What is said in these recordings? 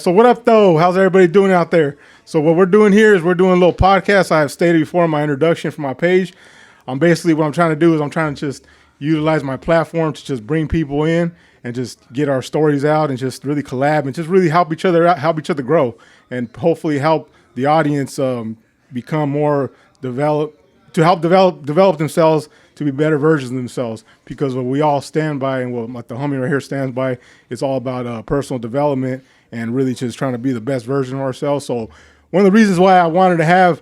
So what up, though? How's everybody doing out there? So what we're doing here is we're doing a little podcast. I have stated before in my introduction for my page. Basically what I'm trying to do is I'm trying to just utilize my platform to just bring people in and just get our stories out and just really collab and just really help each other out, help each other grow, and hopefully help the audience become more developed, to help develop themselves to be better versions of themselves. Because what we all stand by, and what the homie right here stands by, it's all about personal development and really just trying to be the best version of ourselves. So one of the reasons why I wanted to have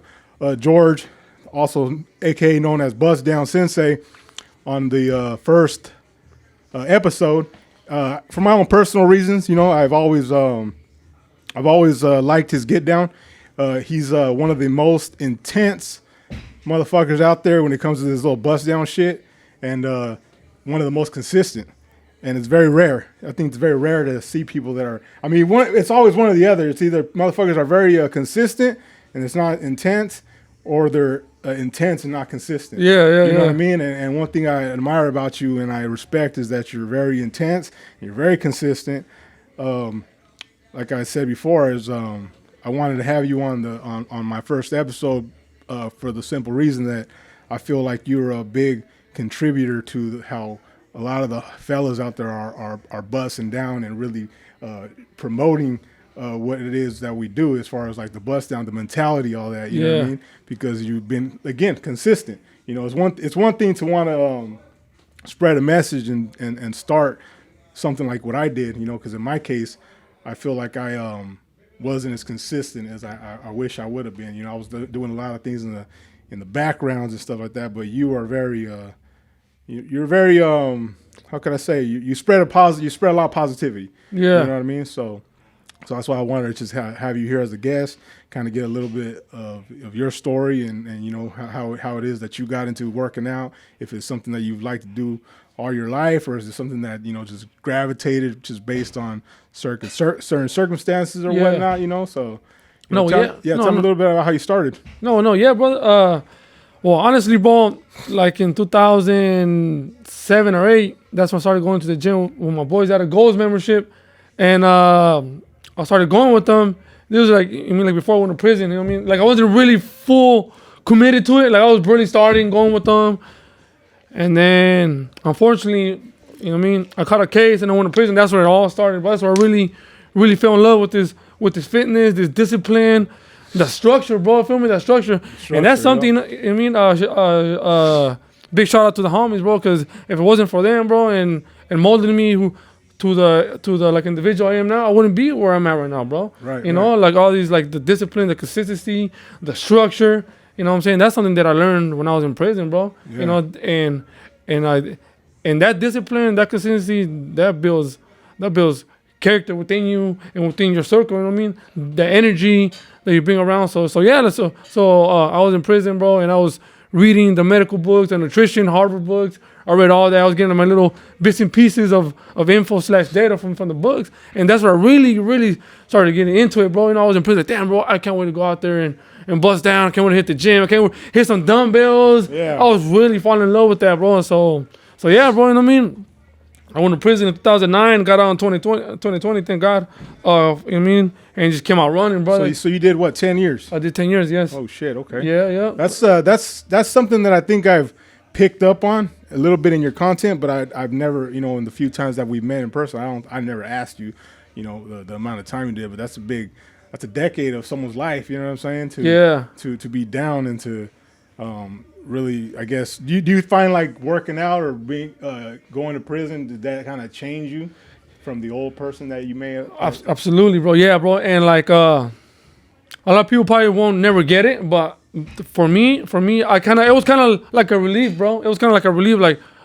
George, also aka known as Bust Down Sensei, on the first episode, for my own personal reasons. You know, I've always liked his get down. He's one of the most intense motherfuckers out there when it comes to this little bust down shit, and one of the most consistent. And it's very rare. I think it's very rare to see people that are, I mean, it's always one or the other. It's either motherfuckers are very consistent and it's not intense, or they're intense and not consistent. You know what I mean? And one thing I admire about you and I respect is that you're very intense, you're very consistent. Like I said before, is I wanted to have you on my first episode for the simple reason that I feel like you're a big contributor to how a lot of the fellas out there are busting down and really promoting what it is that we do, as far as like the bust down, the mentality, all that. You know what I mean? Because you've been, again, consistent. You know, it's one thing to want to spread a message and start something like what I did. You know, because in my case, I feel like I wasn't as consistent as I wish I would have been. You know, I was doing a lot of things in the backgrounds and stuff like that. But you are very you're very how could I say, you spread a lot of positivity. You know what I mean? So that's why I wanted to just have you here as a guest, kind of get a little bit of your story and you know how it is that you got into working out. If it's something that you've liked to do all your life, or is it something that, you know, just gravitated just based on certain circumstances or whatnot, you know? So tell me a little bit about how you started. Brother. Well, honestly, bro, like in 2007 or 8, that's when I started going to the gym with my boys at a Goals membership. And I started going with them. This was like, I mean, like before I went to prison, you know what I mean? Like I wasn't really full committed to it. Like I was really starting going with them. And then, unfortunately, you know what I mean, I caught a case and I went to prison. That's where it all started. But that's where I really, really fell in love with this fitness, this discipline, the structure, bro. Feel me? That structure. And that's something, I mean, big shout out to the homies, bro, because if it wasn't for them, bro, and molding me to the like individual I am now, I wouldn't be where I'm at right now, bro. Right. You know, like all these, like the discipline, the consistency, the structure. You know what I'm saying? That's something that I learned when I was in prison, bro. Yeah. You know, and that discipline, that consistency, that builds character within you and within your circle. You know what I mean? The energy that you bring around. So I was in prison, bro, and I was reading the medical books, the nutrition, Harvard books. I read all that. I was getting my little bits and pieces of info/data from the books, and that's where I really, really started getting into it, bro. You know, I was in prison. Damn, bro, I can't wait to go out there and bust down. I can't wait to hit the gym. I can't wait to hit some dumbbells. Yeah. I was really falling in love with that, bro. So yeah, bro, you know what I mean? I went to prison in 2009, got out in 2020, thank God. You know what I mean? And just came out running, brother. So you did what, 10 years? I did 10 years, yes. Oh, shit, okay. Yeah. That's something that I think I've picked up on a little bit in your content, but I've never, you know, in the few times that we've met in person, I never asked you, you know, the amount of time you did, but that's a decade of someone's life, you know what I'm saying? To be down and to really, I guess, do you find like working out or being going to prison, did that kind of change you from the old person that you may have? Absolutely, bro. Yeah, bro. And like a lot of people probably won't never get it, but for me, it was kind of like a relief, bro. It was kind of like a relief,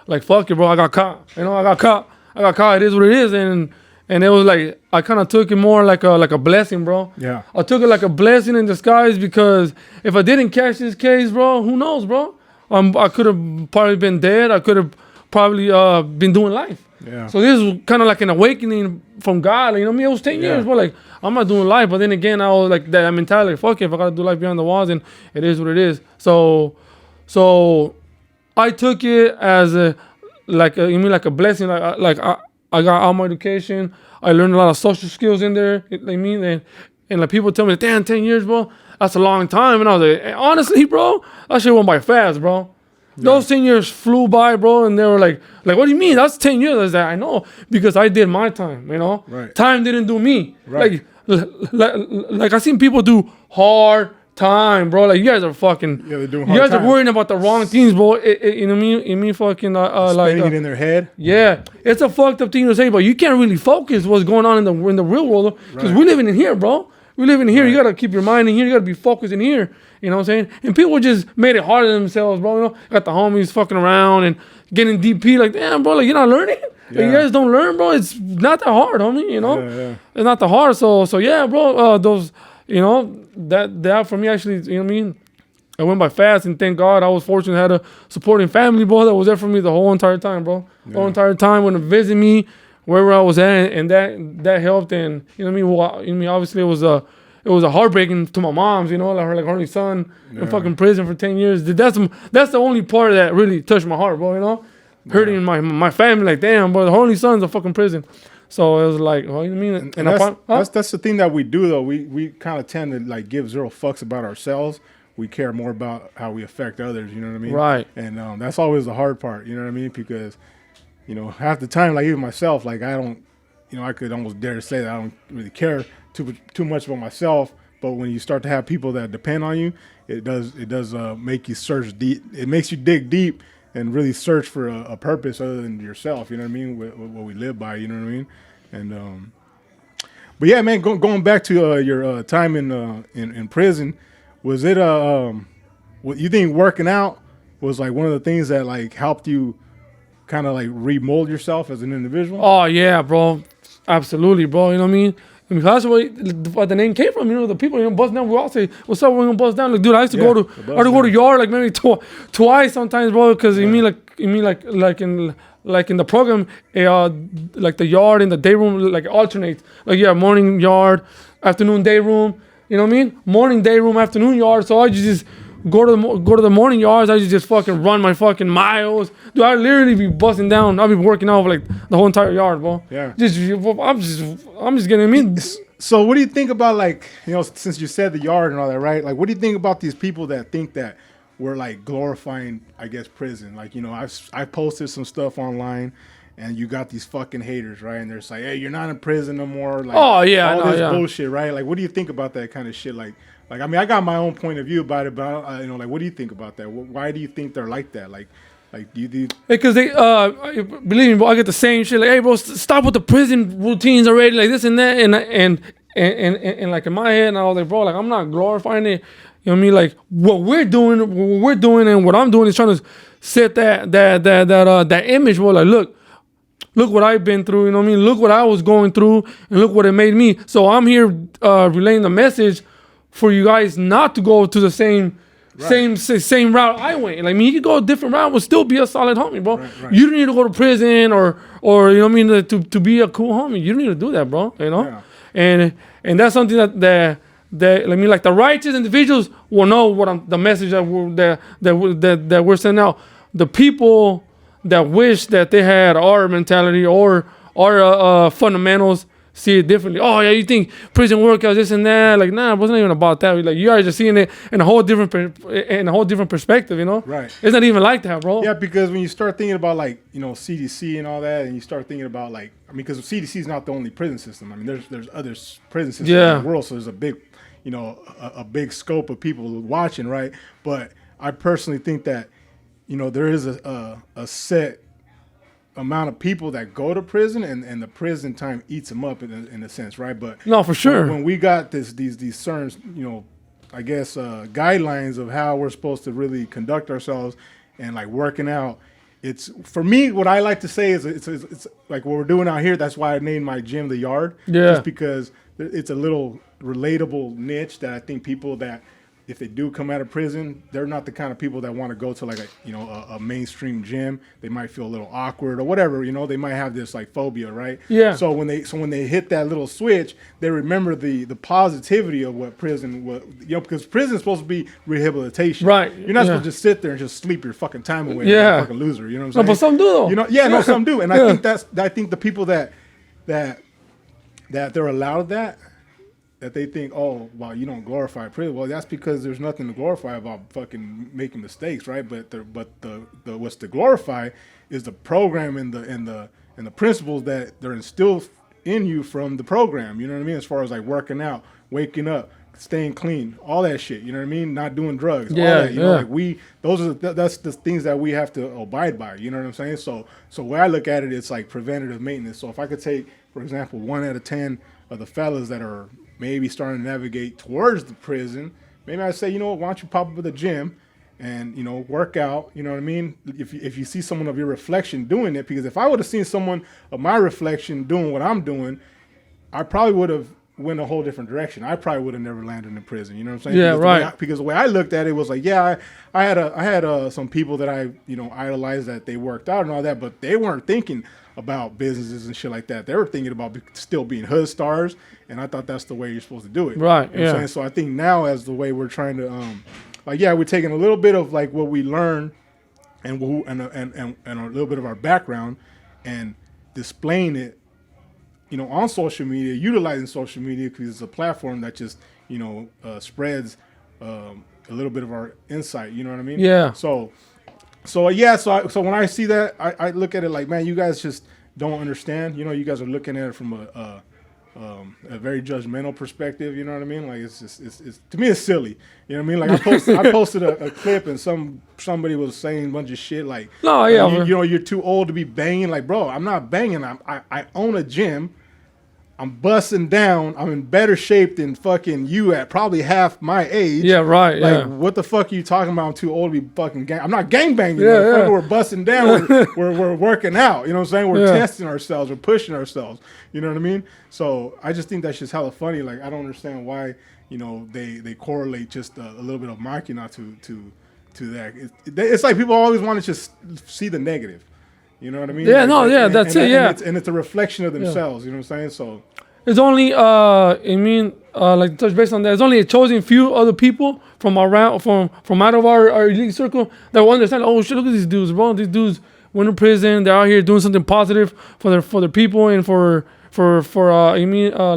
like fuck it, bro. I got caught. You know, I got caught. It is what it is, and it was like I kind of took it more like a blessing, bro. Yeah. I took it like a blessing in disguise, because if I didn't catch this case, bro, who knows, bro? I could have probably been dead. I could have probably been doing life. Yeah. So this was kind of like an awakening from God. You know what I mean? It was 10 years, bro. Like, I'm not doing life. But then again, I was like that mentality. Like, fuck it, if I got to do life behind the walls, and it is what it is. So I took it as a blessing. I got all my education. I learned a lot of social skills in there. And like people tell me, damn, 10 years, bro, that's a long time. And I was like, honestly, bro, that shit went by fast, bro. Those 10 years flew by, bro, and they were like, what do you mean? That's 10 years. I was like, I know, because I did my time, you know? Right. Time didn't do me. Right. Like I seen people do hard time, bro. Like, you guys are fucking, Yeah, they're doing you hard guys time. are worrying about the wrong things, bro. You know what I mean? It mean fucking, Spinning it in their head. yeah, it's a fucked up thing to say, but you can't really focus what's going on in the real world, because we're living in here, bro. We live in here. You gotta keep your mind in here. You gotta be focused in here. You know what I'm saying? And people just made it hard on themselves, bro. You know, got the homies fucking around and getting DP. Like, damn, bro, like you're not learning. Like, you guys don't learn, bro. It's not that hard, homie. You know, it's not that hard. So yeah, bro. Those, you know, that for me actually, you know what I mean. I went by fast, and thank God I was fortunate to have a supporting family, bro, that was there for me the whole entire time, bro. The whole entire time when to visit me, wherever I was at, and that helped. And you know what I mean. Well, you know what I mean. Obviously, it was a heartbreaking to my mom's, you know, like her only son in fucking prison for 10 years. That's the only part that really touched my heart, bro. You know, hurting my family. Like, damn, bro, her only son's in fucking prison. So it was like, oh, you know what I mean? And that's the thing that we do though. We kind of tend to like give zero fucks about ourselves. We care more about how we affect others. You know what I mean? Right. And that's always the hard part. You know what I mean? Because you know, half the time, like even myself, like I don't, you know, I could almost dare to say that I don't really care too much about myself. But when you start to have people that depend on you, it does make you search deep. It makes you dig deep and really search for a purpose other than yourself. You know what I mean? What we live by. You know what I mean? And but yeah, man, going back to your time in prison, was it what you think working out was like one of the things that like helped you kind of like remold yourself as an individual? Oh yeah, bro, absolutely, bro. You know what I mean? I mean, that's where the name came from. You know, the people, you know, bust down. We all say, "What's up? We're gonna bust down." Like, dude, I used to go to yard like maybe twice sometimes, bro. Because you mean like in the program, like the yard and the day room like alternates. Like, yeah, morning yard, afternoon day room. You know what I mean? Morning day room, afternoon yard. So I just go to the morning yards. I just fucking run my fucking miles. Dude, I literally be busting down. I'll be working out like the whole entire yard, bro. Yeah. I'm just getting, I mean. So what do you think about, like, you know, since you said the yard and all that, right? Like, what do you think about these people that think that we're like glorifying, I guess, prison? Like, you know, I posted some stuff online, and you got these fucking haters, right? And they're just like, hey, you're not in prison no more. Like, oh yeah, all this bullshit, right? Like, what do you think about that kind of shit? Like, I mean, I got my own point of view about it, but you know, like, what do you think about that? Why do you think they're like that? Like do you? Because they, believe me, bro, I get the same shit. Like, hey, bro, stop with the prison routines already, like this and that, and like in my head, and I was like, bro, like I'm not glorifying it. You know what I mean? Like what we're doing, and what I'm doing is trying to set that image. Bro, like look what I've been through. You know what I mean? Look what I was going through, and look what it made me. So I'm here relaying the message for you guys not to go to the same route I went. Like, I mean, you could go a different route, but still be a solid homie, bro. Right. You don't need to go to prison or you know what I mean, to be a cool homie. You don't need to do that, bro. You know, and that's something that I mean, like the righteous individuals will know what the message that we're sending out. The people that wish that they had our mentality or our fundamentals see it differently. Oh yeah, you think prison workouts, this and that? Like, nah, it wasn't even about that. Like, you guys are seeing it in a whole different perspective. You know, right? It's not even like that, bro. Yeah, because when you start thinking about, like, you know, CDC and all that, and you start thinking about, like, I mean, because CDC is not the only prison system. I mean, there's other prison systems in the world, so there's a big, you know, a big scope of people watching, right? But I personally think that, you know, there is a set amount of people that go to prison, and the prison time eats them up in a sense, right? But no, for sure. When we got these certain, you know, I guess guidelines of how we're supposed to really conduct ourselves and like working out, it's, for me, what I like to say is it's like what we're doing out here. That's why I named my gym The Yard. Yeah. Just because it's a little relatable niche that I think people that if they do come out of prison, they're not the kind of people that want to go to like a mainstream gym. They might feel a little awkward or whatever. They might have this like phobia, right? Yeah. So when they hit that little switch, they remember the positivity of what prison was. Because prison's supposed to be rehabilitation. Right. You're not supposed to just sit there and just sleep your fucking time away. Yeah. Like a fucking loser. You know what I'm saying? No, but some do though. No, some do, and I think the people that they're allowed that they think, oh, well, you don't glorify prison. Well, that's because there's nothing to glorify about fucking making mistakes, right? But the what's to glorify is the program and the principles that they're instilled in you from the program. You know what I mean? As far as like working out, waking up, staying clean, all that shit. You know what I mean? Not doing drugs. Yeah, all that. You know, like that's the things that we have to abide by. You know what I'm saying? So when I look at it, it's like preventative maintenance. So if I could take, for example, 1 out of 10 of the fellas that are maybe starting to navigate towards the prison, maybe I say, you know what, why don't you pop up at the gym and, work out, you know what I mean? If you see someone of your reflection doing it, because if I would have seen someone of my reflection doing what I'm doing, I probably would have went a whole different direction. I probably would have never landed in prison, you know what I'm saying? Yeah, Because the way I looked at it was like, yeah, I had some people that I, idolized that they worked out and all that, but they weren't thinking about businesses and shit like that. They were thinking about still being hood stars, and I thought that's the way you're supposed to do it. Right. You know what I'm saying? So I think now as the way we're trying to, we're taking a little bit of like what we learned and a little bit of our background and displaying it, on social media, utilizing social media because it's a platform that just, spreads a little bit of our insight. You know what I mean? Yeah. So when I see that, I look at it like, man, you guys just don't understand. You guys are looking at it from a very judgmental perspective. You know what I mean? Like it's to me, it's silly. You know what I mean? Like I posted a clip and somebody was saying a bunch of shit like, no, yeah, you're too old to be banging. Like, bro, I'm not banging. I own a gym. I'm busting down. I'm in better shape than fucking you at probably half my age. Yeah, right. Like, yeah. What the fuck are you talking about? I'm too old to be fucking gang. I'm not gang banging. Yeah. We're busting down. we're working out. You know what I'm saying? We're testing ourselves. We're pushing ourselves. You know what I mean? So I just think that's just hella funny. Like, I don't understand why, they correlate just a little bit of Makina to that. It's like people always want to just see the negative. You know what I mean? Yeah, that's it. Yeah, and it's a reflection of themselves. You know what I'm saying? So it's only like to touch base on that. It's only a chosen few other people from around from out of our elite circle that will understand. Oh shit! Look at these dudes, bro. These dudes went to prison. They're out here doing something positive for their people and for like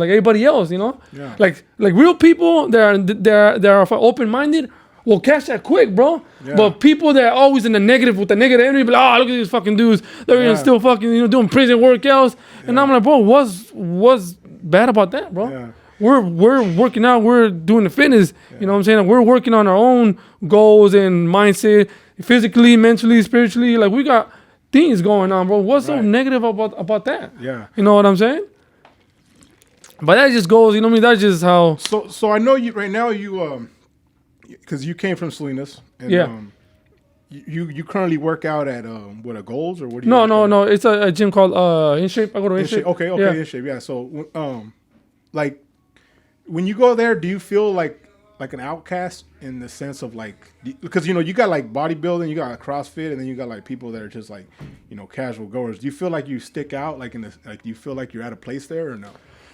everybody else. Yeah. Like real people that are open minded. Will catch that quick, bro. Yeah. But people that are always in the negative with the negative energy, be like, oh, look at these fucking dudes. They're still fucking, doing prison workouts. Yeah. And I'm like, bro, what's bad about that, bro? Yeah. We're working out. We're doing the fitness. Yeah. You know what I'm saying? We're working on our own goals and mindset, physically, mentally, spiritually. Like, we got things going on, bro. What's so negative about that? Yeah. You know what I'm saying? But that just goes, you know what I mean? That's just how. So I know you right now. Because you came from Salinas, and you currently work out at a Gold's or what do you? No. It's a gym called In Shape. I go to In Shape. Okay, yeah. In Shape. Yeah. So like when you go there, do you feel like an outcast in the sense of like because you got like bodybuilding, you got CrossFit, and then you got like people that are just like casual goers. Do you feel like you stick out like do you feel like you're at a place there or no?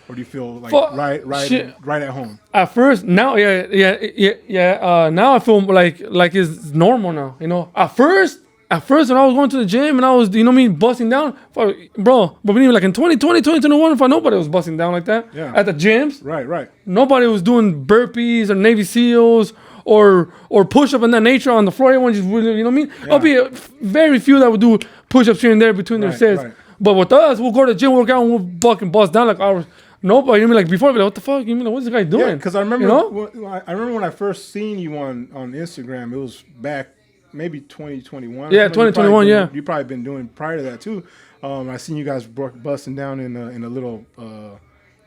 Or do you feel like right at home? At first, now, now I feel like it's normal now. At first when I was going to the gym and I was, busting down, bro. But even like in 2020, 2021, if nobody was busting down like that at the gyms. Right. Nobody was doing burpees or Navy SEALs or push-up and that nature on the floor. Everyone just really, you know what I mean? Yeah. There'll be very few that would do push-ups here and there between their sets. Right. But with us, we'll go to the gym, work out, and we'll fucking bust down like ours. Nobody, like before, I'd be like, what the fuck? What's this guy doing? Yeah, because I remember, I remember when I first seen you on Instagram. It was back maybe 2021. Yeah, 2021. You probably been doing prior to that too. I seen you guys busting down in a little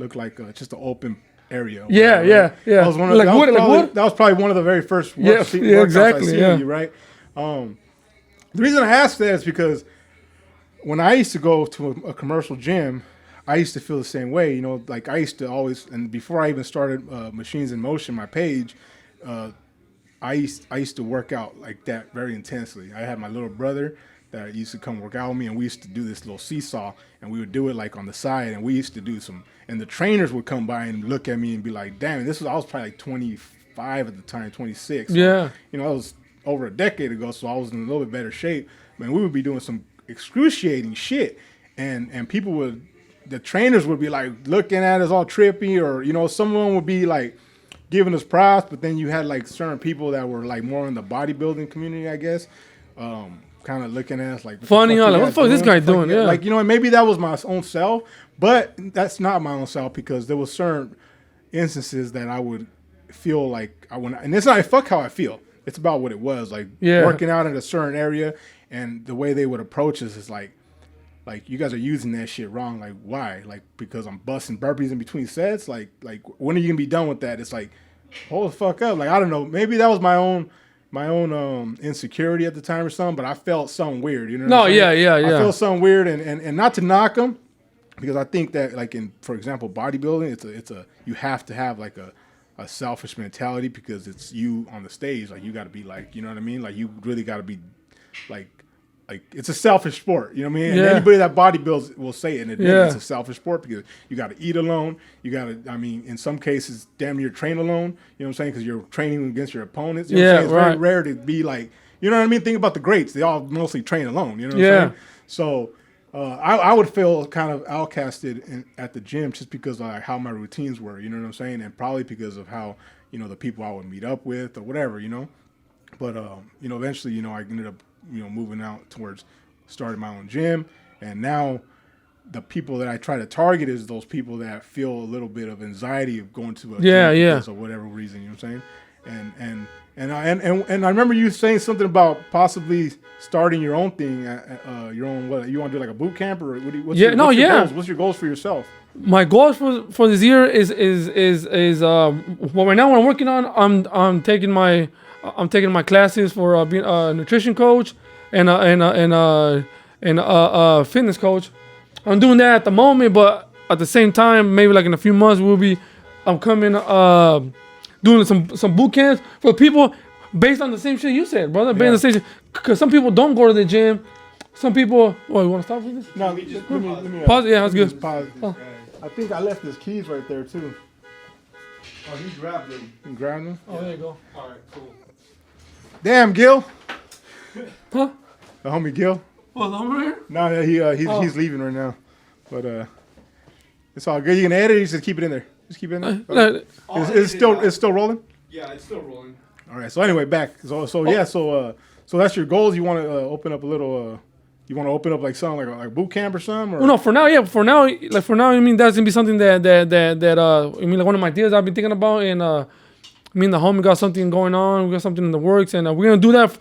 looked like just an open area. Yeah. That was probably one of the very first workouts I seen you, right? The reason I asked that is because when I used to go to a commercial gym, I used to feel the same way, like I used to always, and before I even started Machines in Motion, my page, I used to work out like that very intensely. I had my little brother that used to come work out with me, and we used to do this little seesaw, and we would do it like on the side, and we used to do some, and the trainers would come by and look at me and be like, damn, I was probably like 25 at the time, 26. So, Yeah. you know, that was over a decade ago, so I was in a little bit better shape. Man, we would be doing some excruciating shit, and people would, the trainers would be like looking at us all trippy, or, you know, someone would be like giving us props, but then you had like certain people that were like more in the bodybuilding community, I guess, kind of looking at us like, Funny, huh? Like, what the fuck is this guy doing? Yeah. Like, you know, and maybe that was my own self, but that's not my own self, because there was certain instances that I would feel like and it's not fuck how I feel. It's about what it was, like working out in a certain area, and the way they would approach us is like you guys are using that shit wrong. Like, why? Like, because I'm busting burpees in between sets. Like when are you gonna be done with that? It's like, hold the fuck up. Like, I don't know. Maybe that was my own insecurity at the time or something, but I felt something weird. You know? No, yeah. I felt something weird, and not to knock them, because I think that, like, in, for example, bodybuilding, it's a you have to have like a selfish mentality, because it's you on the stage. Like, you got to be like, you know what I mean? Like, you really got to be like it's a selfish sport. You know what I mean? And anybody that bodybuilds will say it and admit it's a selfish sport, because you got to eat alone. You got to, I mean, in some cases, damn near train alone. You know what I'm saying? Because you're training against your opponents. You know what I'm saying? It's very rare to be like, you know what I mean? Think about the greats. They all mostly train alone. You know what I'm saying? So I would feel kind of outcasted at the gym, just because of like how my routines were. You know what I'm saying? And probably because of how, you know, the people I would meet up with or whatever, you know. But, you know, eventually, you know, I ended up, you know, moving out towards starting my own gym. And now the people that I try to target is those people that feel a little bit of anxiety of going to a gym because of whatever reason, you know what I'm saying? And I remember you saying something about possibly starting your own thing, your own, what, you want to do like a boot camp, or what's your goals? What's your goals for yourself? My goals for this year is well, right now what I'm working on, I'm taking my classes for being a nutrition coach and a fitness coach. I'm doing that at the moment, but at the same time, maybe like in a few months, I'm coming doing some boot camps for people based on the same shit you said, brother. Based on the same shit, because some people don't go to the gym. Some people. Oh, you want to stop with this? No, let me pause. Yeah, that's good. Pause. Oh. I think I left his keys right there too. Oh, he grabbed them. You grabbed them? Oh, there you go. All right, cool. Damn, Gil. Huh? The homie Gil. Oh, over here? No, he's leaving right now. But it's all good. You can edit it. You just keep it in there. Just keep it in there. It's still rolling. Yeah, it's still rolling. All right. So anyway, back. So that's your goals. You want to open up a little. You want to open up like something like a boot camp or something? Or? Well, no, for now, yeah. For now, I mean, that's gonna be something that I mean, like one of my ideas I've been thinking about, and me and the homie got something going on. We got something in the works, and we're gonna do that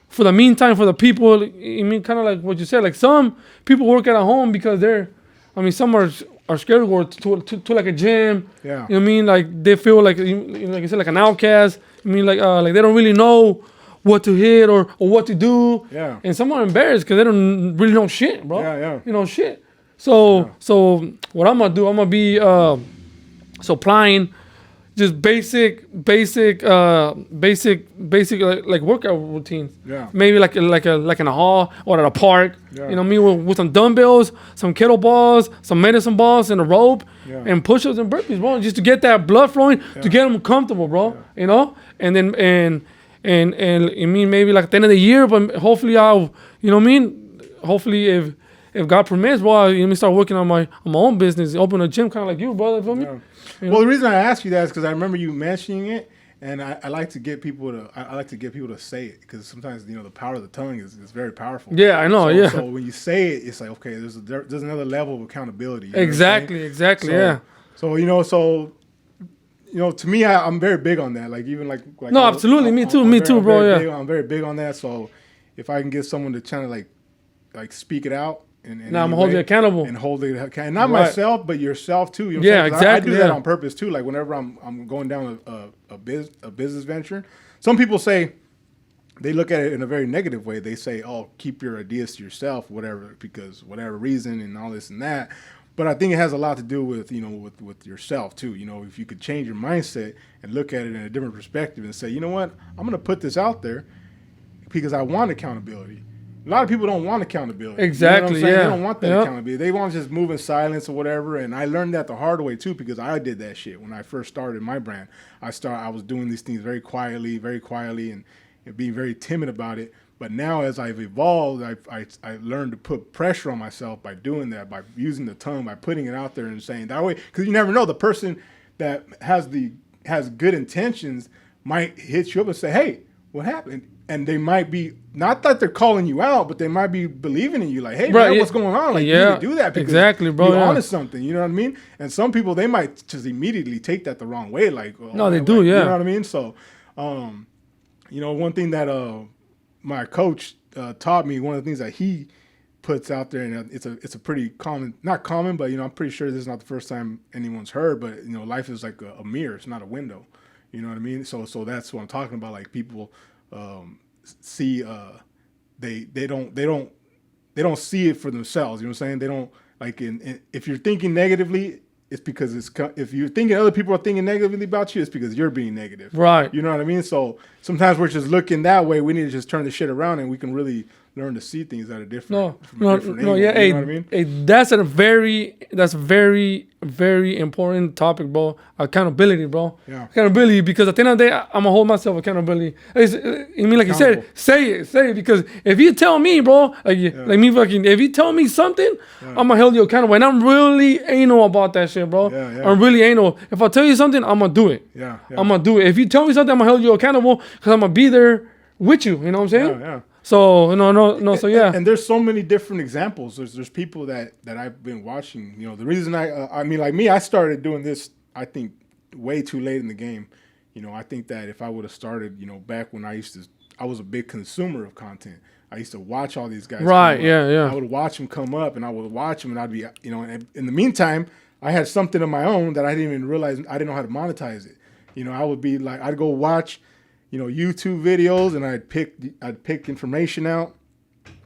for the meantime for the people. I mean, kind of like what you said. Like, some people work at home because some are scared to go to like a gym. Yeah. You know what I mean? Like, they feel like I said, like an outcast. I mean, like they don't really know what to hit or what to do. Yeah. And some are embarrassed because they don't really know shit, bro. Yeah. You know shit. So what I'm gonna do, I'm gonna be supplying just basic like workout routines. Yeah. Maybe like in a hall or at a park. Yeah. You know what I mean? With some dumbbells, some kettlebells, some medicine balls, and a rope, and push-ups and burpees, bro. Just to get that blood flowing, to get them comfortable, bro. Yeah. You know, and then and I mean, maybe like at the end of the year, but hopefully you know what I mean? Hopefully if God permits, well, let me start working on my own business, open a gym, kind of like you, brother. Feel me? Yeah. You know? Well, the reason I asked you that is because I remember you mentioning it, and I like to get people to say it, because sometimes, you know, the power of the tongue is very powerful. Yeah, I know. So when you say it, it's like, okay, there's another level of accountability. You know Exactly. Yeah. So you know, to me, I'm very big on that. Like, even like No, absolutely. Me too, bro. I'm very big on that. So if I can get someone to kind of like speak it out, and Now I'm holding you accountable. and hold it accountable, and not myself, but yourself too. You know Yeah, what I'm saying? 'Cause exactly, I do that yeah. on purpose too. Like, whenever I'm going down a business venture, some people say, they look at it in a very negative way. They say, "Oh, keep your ideas to yourself, whatever, because whatever reason and all this and that." But I think it has a lot to do with, with yourself too. If you could change your mindset and look at it in a different perspective and say, you know what, I'm going to put this out there because I want accountability. A lot of people don't want accountability. Exactly, You know what I'm saying? yeah. They don't want that Yep. accountability. They want to just move in silence or whatever. And I learned that the hard way too, because I did that shit when I first started my brand. I was doing these things very quietly, and being very timid about it. But now as I've evolved, I learned to put pressure on myself by doing that, by using the tongue, by putting it out there and saying that way. Because you never know, the person that has good intentions might hit you up and say, hey, what happened? And they might be, not that they're calling you out, but they might be believing in you, like, hey, Right, man, yeah. what's going on? Like, you Yeah, need to do that because exactly, bro, you're yeah. onto something, you know what I mean? And some people, they might just immediately take that the wrong way, like, oh, No, they like, do, yeah. You know what I mean? So, one thing that my coach taught me, one of the things that he puts out there, and it's a pretty common, not common, but I'm pretty sure this is not the first time anyone's heard, but life is like a mirror, it's not a window. You know what I mean? So that's what I'm talking about. Like, people see they don't see it for themselves. You know what I'm saying? They don't, like, if you're thinking negatively, it's because if you're thinking other people are thinking negatively about you, it's because you're being negative. Right. You know what I mean? So sometimes we're just looking that way. We need to just turn the shit around, and we can really learn to see things that are different. No, yeah. You Hey, know what I mean? hey, that's very, very important topic, bro. Accountability, bro. Yeah. Accountability, because at the end of the day, I'm gonna hold myself accountability. You mean, like you said, say it, because if you tell me, bro, like me fucking, if you tell me something, I'm gonna hold you accountable, and I'm really anal about that shit, bro. Yeah. I'm really anal. If I tell you something, I'm gonna do it. Yeah. I'm gonna do it. If you tell me something, I'm gonna hold you accountable because I'm gonna be there with you. You know what I'm saying? Yeah. So no. So yeah. And there's so many different examples. There's people that I've been watching. The reason I mean, like me, I started doing this, I think, way too late in the game. I think that if I would have started, back when I was a big consumer of content. I used to watch all these guys. Right. come up. Yeah. I would watch them come up, and I would watch them, and I'd be, and in the meantime, I had something of my own that I didn't even realize I didn't know how to monetize it. I would be like, I'd go watch, YouTube videos, and I'd pick information out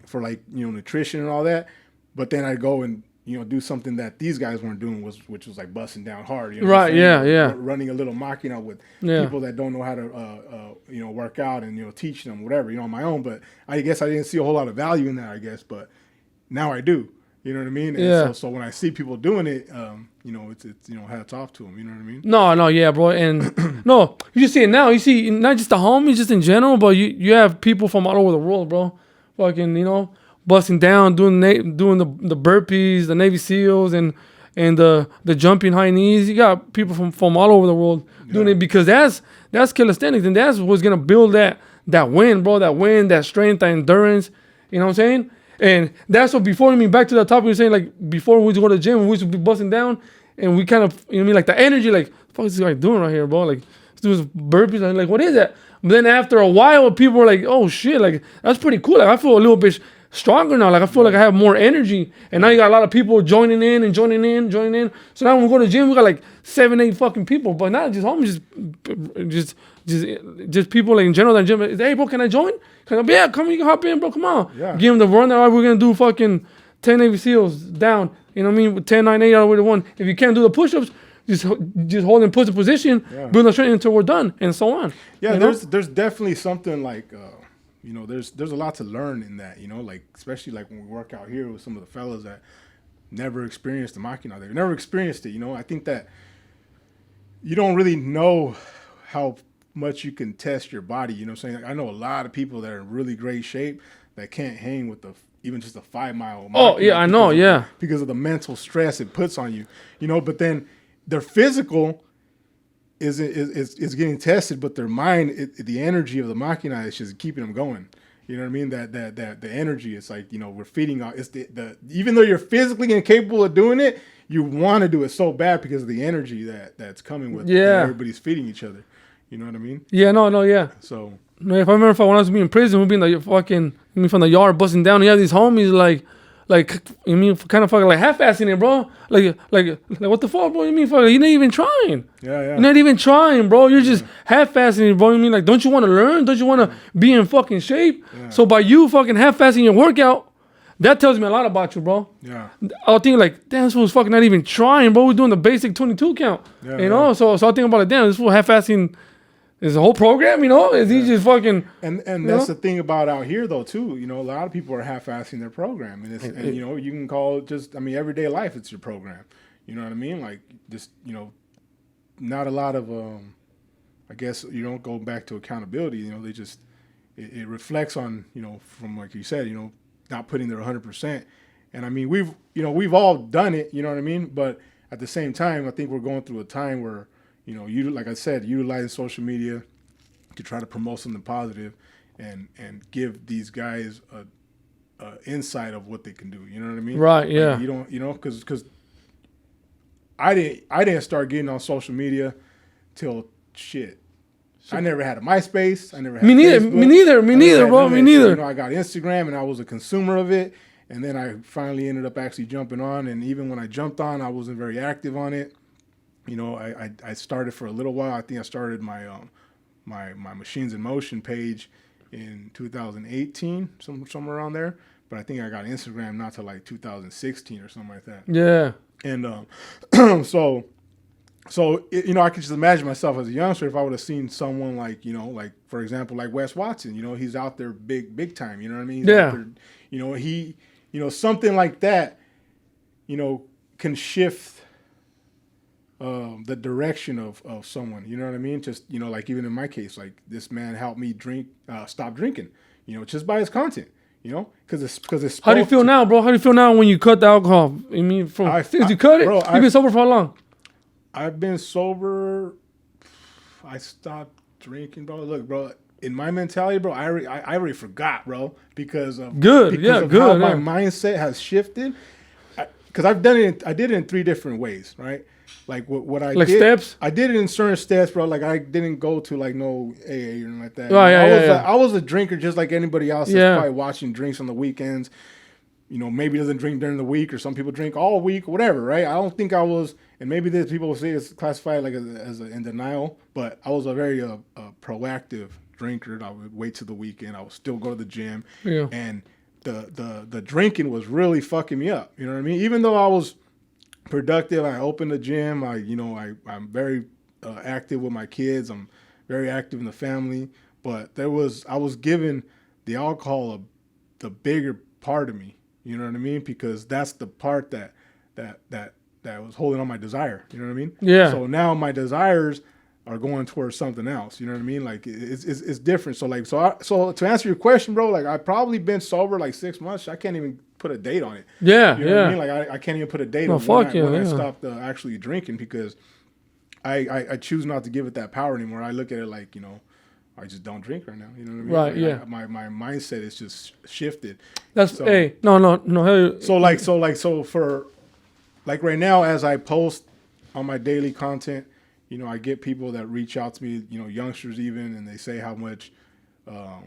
for, like, nutrition and all that. But then I'd go and, do something that these guys weren't doing, which was like busting down hard. You know Right, what I'm saying? yeah. Running a little machina with Yeah. people that don't know how to, work out and, teach them whatever, on my own. But I guess I didn't see a whole lot of value in that, I guess. But now I do. You know what I mean? And Yeah. so when I see people doing it, it's hats off to them. You know what I mean? No, yeah, bro. And no, you just see it now. You see not just the homies, just in general, but you have people from all over the world, bro. Fucking, busting down, doing the burpees, the Navy SEALs, and the jumping high knees. You got people from all over the world doing it, because that's calisthenics, and that's what's gonna build that win, bro. That strength, that endurance. You know what I'm saying? And that's what, before, back to that topic, you're saying, like, before we used to go to the gym, we used to be busting down, and we kind of, like, the energy, like, what the fuck is this guy doing right here, bro? Like, let's do his burpees, and like, what is that? But then after a while, people were like, oh shit, like, that's pretty cool. Like, I feel a little bit stronger now. Like, I feel like I have more energy. And now you got a lot of people joining in. So now when we go to the gym, we got like 7-8 fucking people, but not just homies, just people, like, in general that gym. Hey, bro, can I join? Yeah, come, you can hop in, bro. Come on. Yeah. Give them the run. All right, we're gonna do fucking 10 Navy SEALs down. You know what I mean? 10, 9, 8 all the way to 1. If you can't do the push-ups, just hold and put the position, build the strength until we're done, and so on. Yeah, you know? there's definitely something like, there's a lot to learn in that, like, especially like when we work out here with some of the fellas that never experienced the Machina. They've never experienced it, I think that you don't really know how much you can test your body, you know what I'm saying? Like, I know a lot of people that are in really great shape that can't hang with even just a 5-mile. Oh, yeah, I know, yeah. Because of the mental stress it puts on you, but then their physical is getting tested, but their mind, the energy of the Machina is just keeping them going. You know what I mean? That the energy, it's like, we're feeding out. It's the even though you're physically incapable of doing it, you want to do it so bad because of the energy that's coming with. Yeah. Everybody's feeding each other. You know what I mean? Yeah, no, yeah. So. No, if I remember, when I was in prison, we'd be in the fucking, from the yard busting down. You have these homies kind of fucking like half-assing it, bro. Like what the fuck, bro? You're not even trying. Yeah. You're not even trying, bro. You're just half-assing it, bro. Like, don't you want to learn? Don't you want to be in fucking shape? Yeah. So by you fucking half-assing your workout, that tells me a lot about you, bro. Yeah. I'll think like, damn, this fool's fucking not even trying, bro. We're doing the basic 22 count, Yeah, you know. yeah. So I'll think about it. Damn, this fool half-assing is the whole program, you know. Is he just fucking? And You that's know? the thing about out here though too. You know, a lot of people are half-assing their program, and you know, you can call it just. I mean, everyday life, it's your program. You know what I mean? Like just not a lot of I guess you don't go back to accountability. You know, they just it reflects on from like you said, not putting their 100%. And I mean, we've all done it. You know what I mean? But at the same time, I think we're going through a time where you like I said, utilizing social media to try to promote something positive and give these guys a insight of what they can do. You know what I mean? Right. Like, Yeah. you don't, because I didn't start getting on social media till shit. I never had a MySpace. I never had Me neither. Facebook. Me neither. Me I never neither, had bro. none of Me that shit. neither. You know, I got Instagram and I was a consumer of it. And then I finally ended up actually jumping on. And even when I jumped on, I wasn't very active on it. You know, I started for a little while. I think I started my my Machines in Motion page in 2018, somewhere around there. But I think I got Instagram not till like 2016 or something like that. Yeah. And so I can just imagine myself as a youngster if I would have seen someone like like for example like Wes Watson. He's out there big time. You know what I mean? He's out there, he something like that. Can shift the direction of someone. You know what I mean? Just like even in my case, like this man helped me stop drinking. Just by his content. Because it's. How do you feel now, bro? How do you feel now when you cut the alcohol? I mean, since you cut it, bro, you've been sober for how long? I've been sober. I stopped drinking, bro. Look, bro. In my mentality, bro, I already forgot, bro, because of Good, yeah, of good, how yeah. my mindset has shifted. Because I did it in 3 different ways, right? Like what I Like did, steps? I did it in certain steps, bro. Like I didn't go to like no AA or anything like that. Oh, yeah. I was a drinker just like anybody else. Yeah. That's probably watching drinks on the weekends. Maybe doesn't drink during the week, or some people drink all week, whatever, right? I don't think I was, and maybe there's people will say it's classified like as in denial, but I was a very proactive drinker. I would wait till the weekend. I would still go to the gym, Yeah. and the drinking was really fucking me up. You know what I mean? Even though I was productive, I opened the gym. I'm very active with my kids. I'm very active in the family, but I was giving the alcohol the bigger part of me. You know what I mean? Because that's the part that was holding on my desire. You know what I mean? Yeah. So now my desires are going towards something else. You know what I mean? Like it's different. So to answer your question, bro, like I've probably been sober like 6 months. I can't even put a date on it. Yeah, You know what I mean? Like I can't even put a date on fuck when I yeah. stopped actually drinking, because I choose not to give it that power anymore. I look at it like, I just don't drink right now. You know what I mean? Right, Like, yeah. my mindset is just shifted. That's So- hey, no. Hey, So for like right now, as I post on my daily content, I get people that reach out to me, youngsters even, and they say how much, I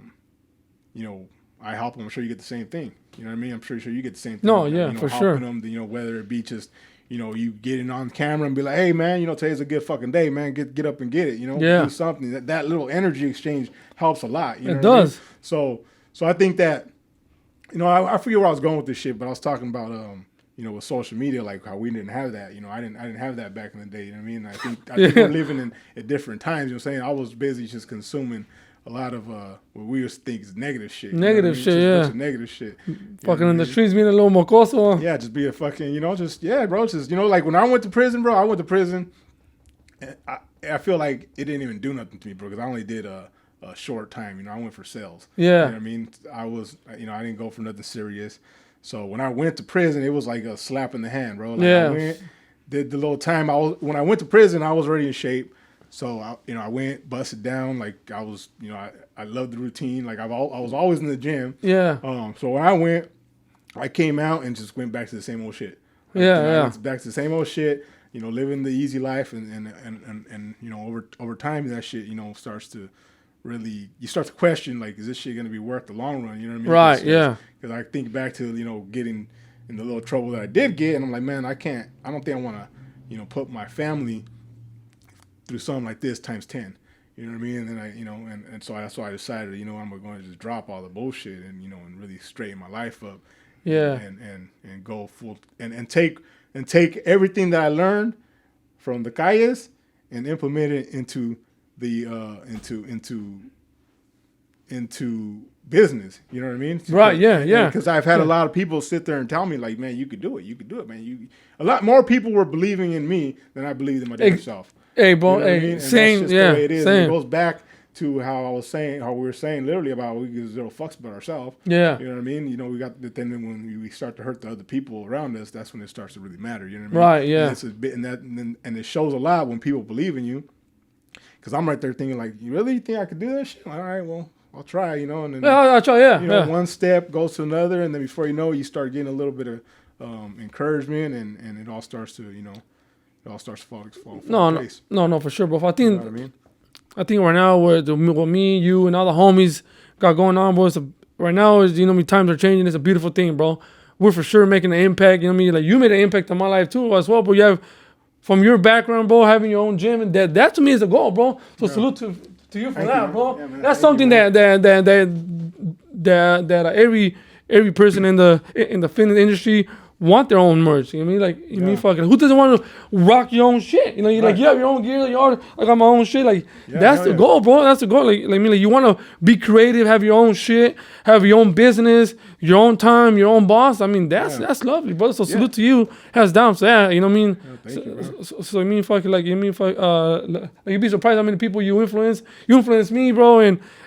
help them. I'm sure you get the same thing. You know what I mean? I'm sure you get the same thing. No, yeah, for sure. Helping them, whether it be just, you getting on camera and be like, hey man, today's a good fucking day, man. Get up and get it. Yeah. Do something. That little energy exchange helps a lot. You know It what I mean? does. So I think that, I forget where I was going with this shit, but I was talking about with social media, like how we didn't have that. I didn't have that back in the day. You know what I mean? I think we're living at different times. You know what I'm saying? I was busy just consuming a lot of what we used to think is negative shit. Negative shit, Just a bunch yeah. of negative shit. fucking in the streets being a little mocoso. Yeah, just be a fucking, bro. Just like when I went to prison, bro. I went to prison. And I feel like it didn't even do nothing to me, bro, because I only did a short time. I went for sales. Yeah. You know what I mean? I was, I didn't go for nothing serious. So when I went to prison, it was like a slap in the hand, bro. Like Yeah. I went, did the little time. When I went to prison, I was already in shape. So I went, busted down. Like I was, I loved the routine. Like I was always in the gym. Yeah. So when I went, I came out and just went back to the same old shit. Like, Yeah, I went back to the same old shit. Living the easy life, and over time that shit, starts to really, you start to question, like, is this shit gonna be worth the long run? You know what I mean? Right, yeah. Because I think back to getting in the little trouble that I did get, and I'm like, man, I don't think I want to, put my family through something like this times 10. You know what I mean? And then and so that's why I decided, I'm going to just drop all the bullshit and and really straighten my life up Yeah. and go full and take everything that I learned from the calles and implement it into the into business. You know what I mean? Right, yeah. Because I've had a lot of people sit there and tell me like, man, you could do it, man. A lot more people were believing in me than I believed in my damn self. Hey, bro. You know what I Hey, mean? And same. that's just Yeah. the way it is. And Same. it goes back to how we were saying literally about we give zero fucks about ourselves. Yeah. You know what I mean? You know, we got then when we start to hurt the other people around us, that's when it starts to really matter. You know what I mean? Right, yeah. And it's a bit, and it shows a lot when people believe in you. Because I'm right there thinking like, you really think I could do that shit? All right, well, I'll try. You know, and then I'll try. Yeah. you know, Yeah. one step goes to another, and then before you know it, you start getting a little bit of encouragement, and it all starts to fall No, for sure, bro. I You think know what I mean? I think right now what me, you, and all the homies got going on, bro. Right now is times are changing. It's a beautiful thing, bro. We're for sure making an impact. You know what I mean? Like you made an impact on my life too as well. But you have from your background, bro, having your own gym, and that to me is a goal, bro. So salute to you for Thank that, you, bro. man. Yeah, man. That's Thank something you, that every person in the fitness industry want their own merch. You know what I mean? Like, you mean fucking who doesn't want to rock your own shit? You know, you like you have your own gear, I got my own shit. Like that's the goal, bro. That's the goal. Like you want to be creative, have your own shit, have your own business, your own time, your own boss. I mean, that's lovely, brother. So salute to you, hands down. So yeah, you know what I mean? Thank you, man. So I mean, fucking like you'd be surprised how many people you influence. You influence me, bro,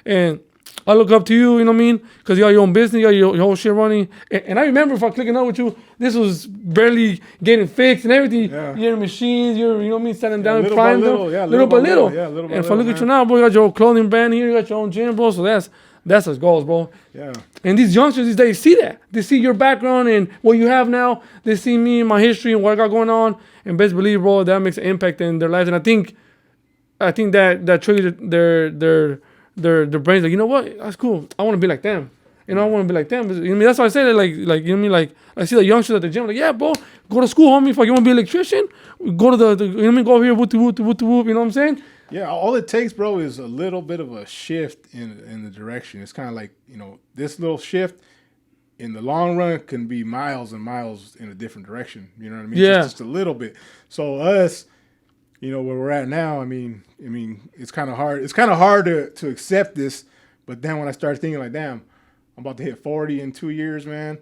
and I look up to you, you know what I mean? Because you got your own business, you got your whole shit running. And I remember if I clicking up with you, this was barely getting fixed and everything. Yeah. Your machines, you know what I mean? Setting them down, little prime by them. little, yeah, little by little. Yeah, little by and if I little, look at you man. now, bro, you got your own clothing brand here, you got your own gym, bro. So that's his goals, bro. Yeah. And these youngsters these days see that. They see your background and what you have now. They see me and my history and what I got going on. And best believe, bro, that makes an impact in their lives. And I think that triggers their brains like, you know what? That's cool. I want to be like them. You know, I want to be like them. You know what I mean? That's why I say that, like, you know what I mean? Like, I see the youngsters at the gym, like, yeah, bro, go to school, homie. If you want to be an electrician, go to the you know what I mean? Go over here, whoop, you know what I'm saying? Yeah, all it takes, bro, is a little bit of a shift in the direction. It's kind of like, this little shift in the long run can be miles and miles in a different direction. You know what I mean? Yeah. Just a little bit. So us, where we're at now, I mean, it's kind of hard. It's kind of hard to accept this, but then when I started thinking like, damn, I'm about to hit 40 in 2 years, man.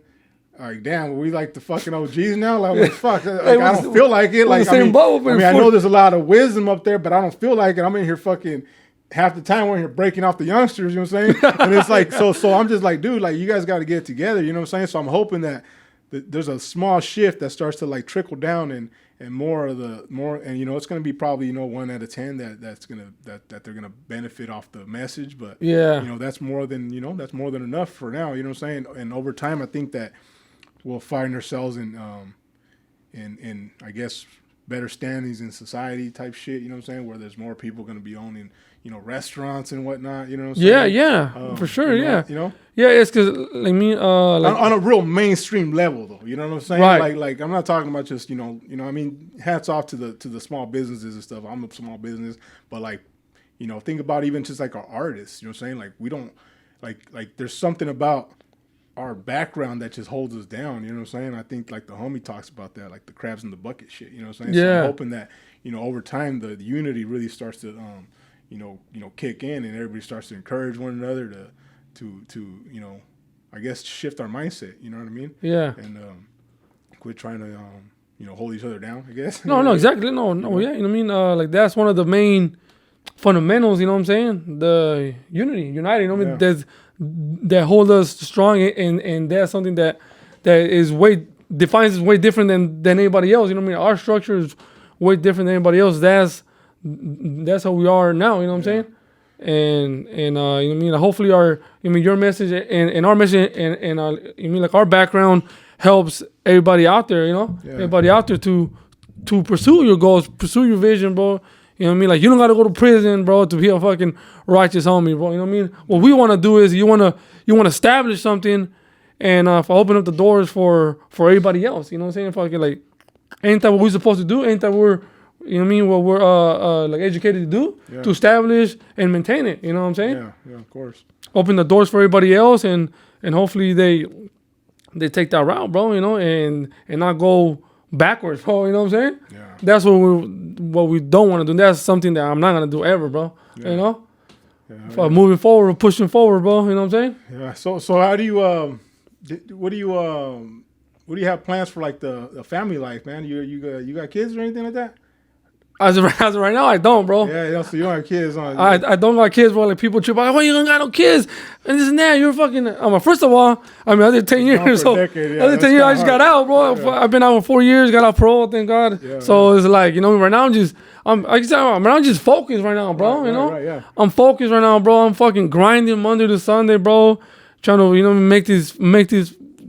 Like, damn, we like the fucking OGs now? Like, what the fuck? Like, I don't feel like it. Like, I know there's a lot of wisdom up there, but I don't feel like it. I'm in here fucking half the time we're in here breaking off the youngsters, you know what I'm saying? And it's like, so I'm just like, dude, like, you guys got to get it together, you know what I'm saying? So I'm hoping that there's a small shift that starts to like trickle down and more, and it's going to be probably 1 out of 10 that they're going to benefit off the message, but that's more than enough for now, you know what I'm saying? And over time I think that we'll find ourselves in I guess better standings in society type shit, you know what I'm saying, where there's more people going to be owning restaurants and whatnot, you know what I'm saying? Yeah, for sure, yeah. Yeah, it's because like me, like on a real mainstream level, though. You know what I'm saying? Right. Like I'm not talking about just I mean, hats off to the small businesses and stuff. I'm a small business, but like, think about even just like our artists. You know what I'm saying? Like we don't like there's something about our background that just holds us down. You know what I'm saying? I think like the homie talks about that, like the crabs in the bucket shit. You know what I'm saying? Yeah. So I'm hoping that over time the unity really starts to kick in and everybody starts to encourage one another to I guess shift our mindset, you know what I mean? Yeah. And quit trying to hold each other down, I guess. No, exactly. No, yeah, you know what I mean? Like that's one of the main fundamentals, you know what I'm saying? The united, you know what I mean? That hold us strong, and that's something that is defines us way different than anybody else, you know what I mean? Our structure is way different than anybody else. That's how we are now, you know what I'm saying? And you know what I mean? Hopefully your message and our message and like our background helps everybody out there, everybody out there to pursue your goals, pursue your vision, bro. You know what I mean? Like you don't gotta go to prison, bro, to be a fucking righteous homie, bro. You know what I mean? What we wanna do is you wanna establish something, and if I open up the doors for everybody else, you know what I'm saying? Fucking like, ain't that what we're supposed to do? Ain't that we're you know what I mean? What we're like educated to do to establish and maintain it. You know what I'm saying? Yeah, of course. Open the doors for everybody else, and hopefully they they take that route, bro. You know, and not go backwards, bro. You know what I'm saying? Yeah. That's what we don't want to do. That's something that I'm not gonna do ever, bro. Yeah. You know, Yeah. moving forward, pushing forward, bro. You know what I'm saying? Yeah. So how do you what do you have plans for like the family life, man? You got kids or anything like that? As of right now, I don't, bro. Yeah. So you don't have kids on. I don't got kids, bro. Like people trip out, like, why you don't got no kids? And this and that. You're fucking. First of all, I mean, I did 10 Gone for years. a So decade, yeah, I did 10 that's years. I kinda just got hard. out, bro. Yeah. I've been out for 4 years. Got out parole, thank God. Yeah, So it's like, you know, right now I'm just focused right now, bro. Right, you know, right, yeah. I'm focused right now, bro. I'm fucking grinding Monday to Sunday, bro. Trying to, you know, make these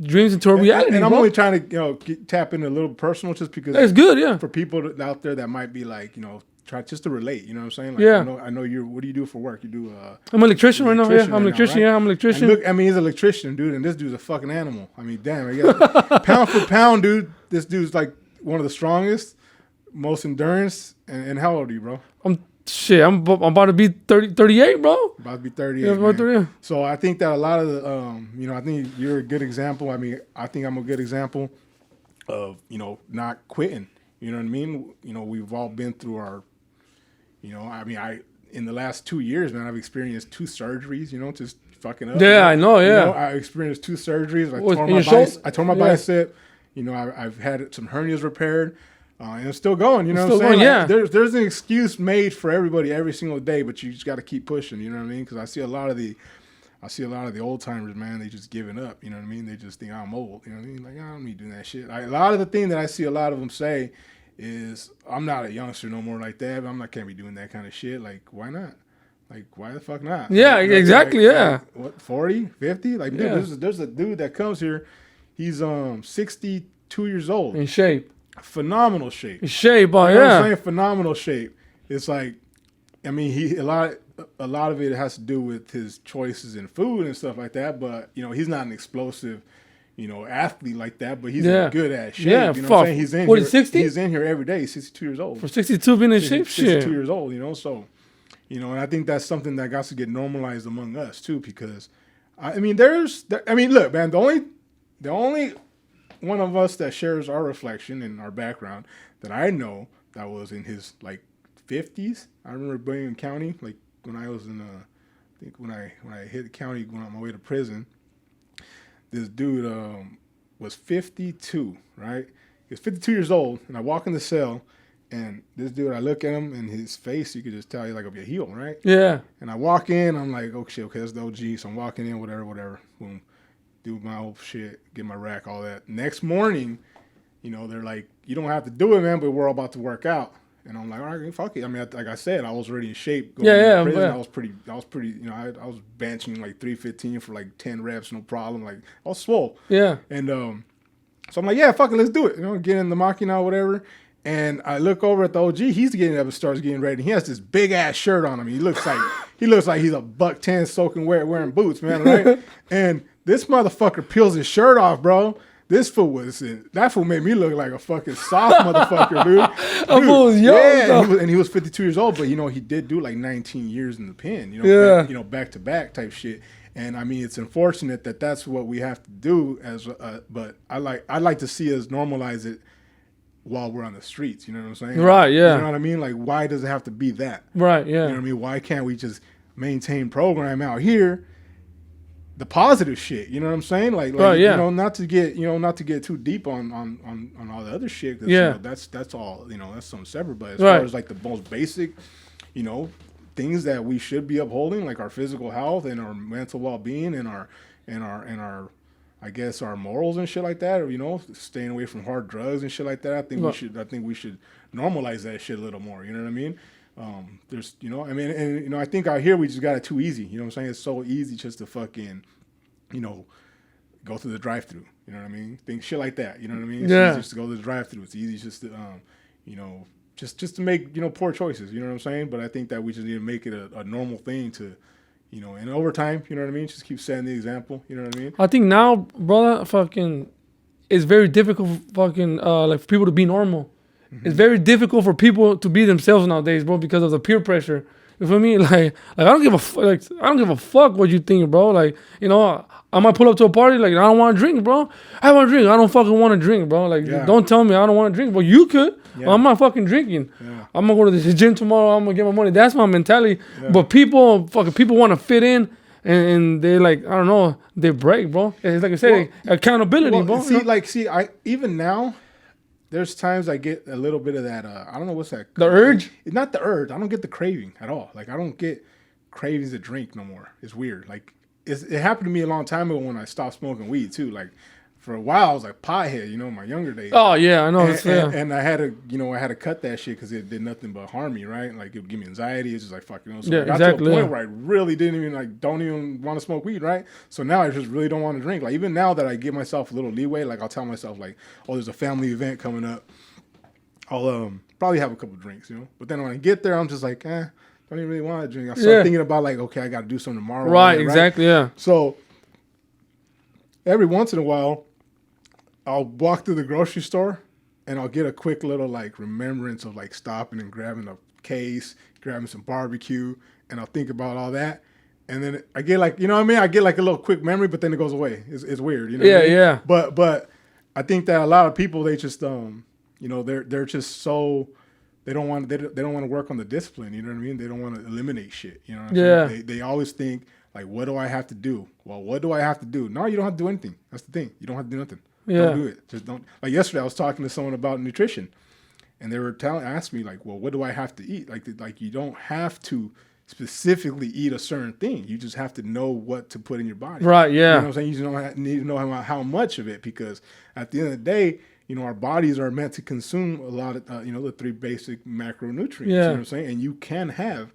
dreams into a reality, And I'm bro. only trying to, you know, tap into a little personal, just because It's good, yeah. for people out there that might be like, you know, try just to relate. You know what I'm saying? Like, Yeah. I know you're. What do you do for work? You do. I'm an electrician right now. Yeah, I'm an electrician. right? Yeah, I'm an electrician. And look, I mean, he's an electrician, dude, and this dude's a fucking animal. I mean, damn, he got, pound for pound, dude. This dude's like one of the strongest, most endurance. And how old are you, bro? I'm about to be 38, bro. About to be 38. Yeah, about man. 38. So I think that a lot of the, you know, I think you're a good example. I mean, I think I'm a good example of, you know, not quitting. You know what I mean? You know, we've all been through our, you know, I mean, in the last 2 years, man, I've experienced 2 surgeries, you know, just fucking up. Yeah, I know, You yeah. know, I experienced 2 surgeries. What, in your shoulder? I tore my Yeah. bicep. You know, I've had some hernias repaired. And it's still going, you know It's what I'm still saying? going, Like, there's an excuse made for everybody every single day, but you just got to keep pushing, you know what I mean? Because I see a lot of the old timers, man, they just giving up, you know what I mean? They just think I'm old, you know what I mean? Like, I don't need doing that shit. A lot of the thing that I see a lot of them say is, I'm not a youngster no more like that, but can't be doing that kind of shit. Like, why not? Like, why the fuck not? Yeah, Like, exactly, yeah. What, 40, 50? Like, dude, Yeah. there's a dude that comes here, he's 62 years old. In shape. Phenomenal shape. In shape, You know what I'm yeah. saying? Phenomenal shape. It's like, I mean, a lot of it has to do with his choices in food and stuff like that. But you know, he's not an explosive, you know, athlete like that. But he's Yeah. in good ass shape. Yeah, you know fuck. what I'm saying? He's in What, here. he's 60? He's in here every day. He's 62 years old. For 62 being in shape, 62 shit. years old. You know, so you know, and I think that's something that got to get normalized among us too, because I mean, look, man, the only one of us that shares our reflection and our background that I know that was in his like 50s. I remember being in county, like when I was in I think when I hit the county going on my way to prison. This dude was 52, right? He was 52 years old, and I walk in the cell, and this dude, I look at him, and his face, you could just tell he's like a heel, right? Yeah. And I walk in, I'm like, oh shit, okay, that's the OG. So I'm walking in, whatever. Boom. Do my whole shit, get my rack, all that. Next morning, you know, they're like, you don't have to do it, man, but we're all about to work out. And I'm like, all right, fuck it. I mean, like I said, I was already in shape. Going to prison. I was pretty, you know, I was benching like 315 for like 10 reps, no problem. Like, I was swole. Yeah. And so I'm like, yeah, fuck it, let's do it. You know, get in the Machina, whatever. And I look over at the OG. He's getting up and starts getting ready. He has this big ass shirt on him. He looks like he's a $110 soaking wet wearing boots, man. Right? And this motherfucker peels his shirt off, bro. This fool that fool made me look like a fucking soft motherfucker, dude. That fool was young, though. And he was 52 years old, but you know he did do like 19 years in the pen, you know, Yeah. back to back type shit. And I mean, it's unfortunate that that's what we have to do but I'd like to see us normalize it while we're on the streets. You know what I'm saying? Right, yeah. You know what I mean? Like, why does it have to be that? Right, You know yeah. what I mean? Why can't we just maintain program out here? The positive shit, you know what I'm saying? Like Right, yeah. you know, not to get too deep on all the other shit. 'Cause, Yeah. you know, that's all, you know, that's something separate. But as Right. far as like the most basic, you know, things that we should be upholding, like our physical health and our mental well-being and our I guess our morals and shit like that, or you know, staying away from hard drugs and shit like that. I think we should normalize that shit a little more. You know what I mean? There's, you know, I mean, and you know, I think out here we just got it too easy. You know what I'm saying? It's so easy just to fucking, you know, go through the drive-through. You know what I mean? Think shit like that. You know what I mean? It's Yeah. easy just to go to the drive-through. It's easy just to, you know, just to make, you know, poor choices. You know what I'm saying? But I think that we just need to make it a normal thing to, you know, and over time, you know what I mean? Just keep setting the example. You know what I mean? I think now, brother, fucking, it's very difficult for fucking, like, for people to be normal. It's very difficult for people to be themselves nowadays, bro, because of the peer pressure. You know You feel me? Like I don't give I don't give a fuck what you think, bro. Like, you know, I might pull up to a party, like, I don't want to drink, bro. I want to drink. I don't fucking want to drink, bro. Like, Yeah. don't tell me I don't want to drink, but you could. Yeah. Well, I'm not fucking drinking. Yeah. I'm gonna go to the gym tomorrow. I'm gonna get my money. That's my mentality. Yeah. But people want to fit in, and they like, I don't know, they break, bro. It's like I said, accountability, Well, bro. see, you know? I even now, there's times I get a little bit of that. I don't know what's that. The urge? It's not the urge. I don't get the craving at all. Like I don't get cravings to drink no more. It's weird. Like it happened to me a long time ago when I stopped smoking weed too. Like for a while, I was like pothead. You know, in my younger days. Oh yeah, I know. And I had to cut that shit because it did nothing but harm me, right? Like it would give me anxiety. It's just like fuck, you know. So Yeah, I got exactly, to a point yeah. where I really don't even want to smoke weed, right? So now I just really don't want to drink. Like even now that I give myself a little leeway, like I'll tell myself like, oh, there's a family event coming up. I'll probably have a couple drinks, you know. But then when I get there, I'm just like, don't even really want to drink. I start thinking about like, okay, I got to do something tomorrow. Right, exactly, yeah. So every once in a while, I'll walk through the grocery store and I'll get a quick little like remembrance of like stopping and grabbing a case, grabbing some barbecue, and I'll think about all that. And then I get like, you know what I mean? I get like a little quick memory, but then it goes away. It's weird, you know? Yeah, what I mean? yeah. But I think that a lot of people, they just you know, they're just so they don't want to work on the discipline. You know what I mean? They don't want to eliminate shit. You know what I'm saying? They always think like, what do I have to do? Well, what do I have to do? No, you don't have to do anything. That's the thing. You don't have to do nothing. Yeah. Don't do it. Just don't. Like yesterday, I was talking to someone about asked me like, well, what do I have to eat? Like you don't have to specifically eat a certain thing. You just have to know what to put in your body. Right, yeah. You know what I'm saying? You just need to know how much of it, because at the end of the day, you know, our bodies are meant to consume a lot of, you know, the 3 basic macronutrients. Yeah. You know what I'm saying? And you can have,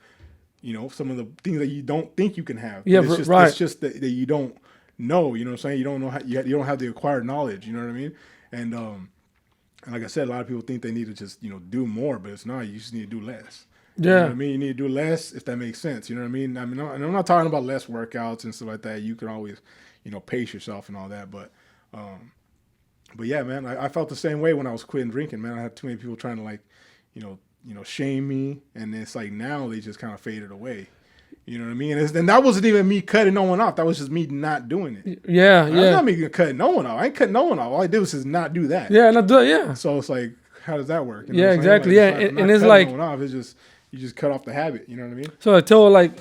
you know, some of the things that you don't think you can have. Yeah, It's just, right. It's just that you don't know. You know what I'm saying? You don't know how you don't have the acquired knowledge. You know what I mean? And like I said, a lot of people think they need to just, you know, do more, but it's not. You just need to do less. You know Yeah. what I mean? You need to do less, if that makes sense. You know what I mean? I mean, and I'm not talking about less workouts and stuff like that. You can always, you know, pace yourself and all that. But yeah, man, I felt the same way when I was quitting drinking, man. I had too many people trying to like, you know, shame me. And it's like now they just kind of faded away. You know what I mean? And that wasn't even me cutting no one off. That was just me not doing it. Yeah, That's yeah. not me cutting no one off. I ain't cutting no one off. All I did was just not do that. Yeah, not do it, yeah. So it's like, how does that work? You know Yeah, what I'm saying? exactly, Like, yeah. not- And not it's cutting like- no one off. It's just you just cut off the habit. You know what I mean? So I tell like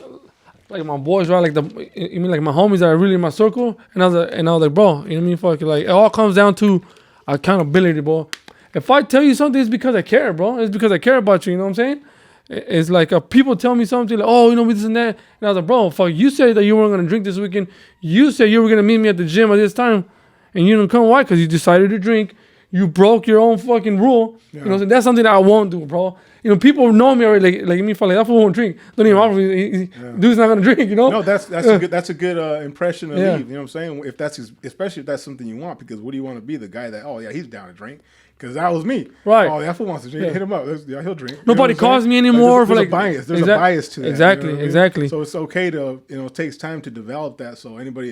my boys, right? Like you mean like my homies that are really in my circle, and I was like, bro, you know what I mean? Fuck, like it all comes down to accountability, bro. If I tell you something, it's because I care, bro. It's because I care about you. You know what I'm saying? It's like people tell me something like, oh, you know, this and that, and I was like, bro, fuck, you said that you weren't gonna drink this weekend. You said you were gonna meet me at the gym at this time, and you didn't come. Why? Because you decided to drink. You broke your own fucking rule. Yeah. You know, so that's something that I won't do, bro. You know, people know me already. Like me, fuck, like that fool won't drink. Don't even offer me. Dude's not gonna drink. You know? No, that's a good impression to Yeah. leave. You know what I'm saying? Especially if that's something you want, because what do you want to be, the guy that, oh yeah, he's down to drink? Because that was me. Right. Oh, that fool wants to drink. Yeah. Hit him up. Yeah, he'll drink. You know Nobody what I'm calls saying? me anymore Like, for, there's like- a bias. There's a Exact- bias to that. exactly, you know what I mean? exactly. So it's okay to, you know, it takes time to develop that. So anybody,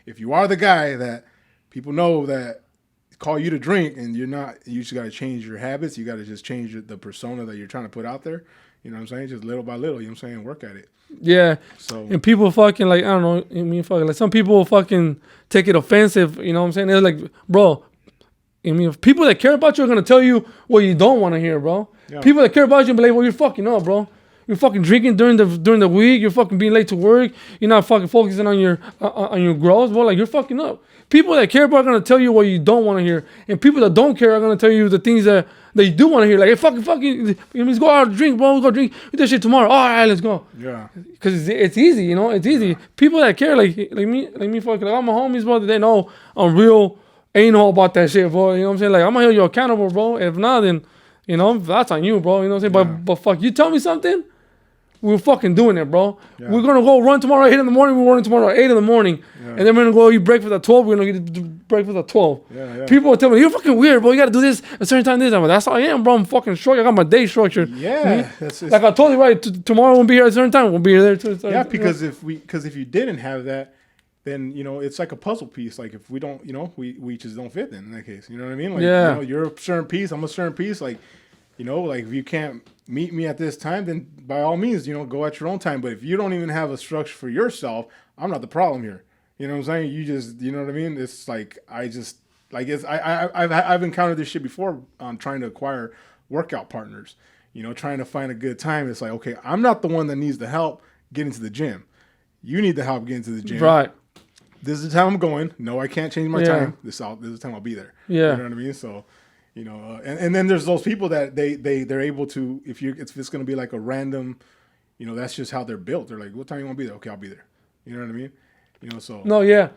if you are the guy that people know that call you to drink and you're not, you just got to change your habits. You got to just change the persona that you're trying to put out there. You know what I'm saying? Just little by little. You know what I'm saying? Work at it. Yeah. So And people fucking like, I don't know, I mean, fucking like some people fucking take it offensive, you know what I'm saying? They're like, bro, I mean, people that care about you are gonna tell you what you don't want to hear, bro. Yeah. People that care about you be like, well, you're fucking up, bro. You're fucking drinking during the week. You're fucking being late to work. You're not fucking focusing on your growth, bro. Like, you're fucking up. People that care about are gonna tell you what you don't want to hear, and people that don't care are gonna tell you the things that you do want to hear. Like, hey, fucking, let's go out and drink, bro. We'll go drink. We do that shit tomorrow. All right, let's go. yeah. Cause it's easy, you know. It's easy. People that care, like me, fucking, like all my homies, bro. They know I'm real anal about that shit, bro. You know what I'm saying? Like, I'm gonna hold you accountable, bro. If not, then you know that's on you, bro. You know what I'm saying? Yeah. But fuck, you tell me something, we're fucking doing it, bro. Yeah. We're gonna go run tomorrow at 8 in the morning. We're running tomorrow at 8 in the morning, Yeah. and then we're gonna go eat breakfast at 12. We're gonna get breakfast at 12. Yeah. People will tell me, you're fucking weird, bro. You gotta do this at a certain time. This time. That's how I am, bro. I'm fucking structured. I got my day structured. Yeah. That's Like I told you, right? Tomorrow we'll be here at a certain time. We'll be here there too. yeah, because if you didn't have that, then you know it's like a puzzle piece. Like if we don't, you know, we just don't fit then in that case. You know what I mean? Like, Yeah. you know, you're a certain piece, I'm a certain piece. Like You know, like if you can't meet me at this time, then by all means, go at your own time. But if you don't even have a structure for yourself, I'm not the problem here. You know what I'm saying? You just, you know what I mean? It's like I've encountered this shit before on trying to acquire workout partners. Trying to find a good time. It's like, okay, I'm not the one that needs the help getting to the gym. You need the help getting to the gym. Right. This is the time I'm going. No, I can't change my Yeah. time. This is the time I'll be there. Yeah. You know what I mean? So, and then there's those people that they're able to, if it's going to be like a random, that's just how they're built. They're like, what time you want to be there? Okay, I'll be there. You know what I mean? So. No, yeah.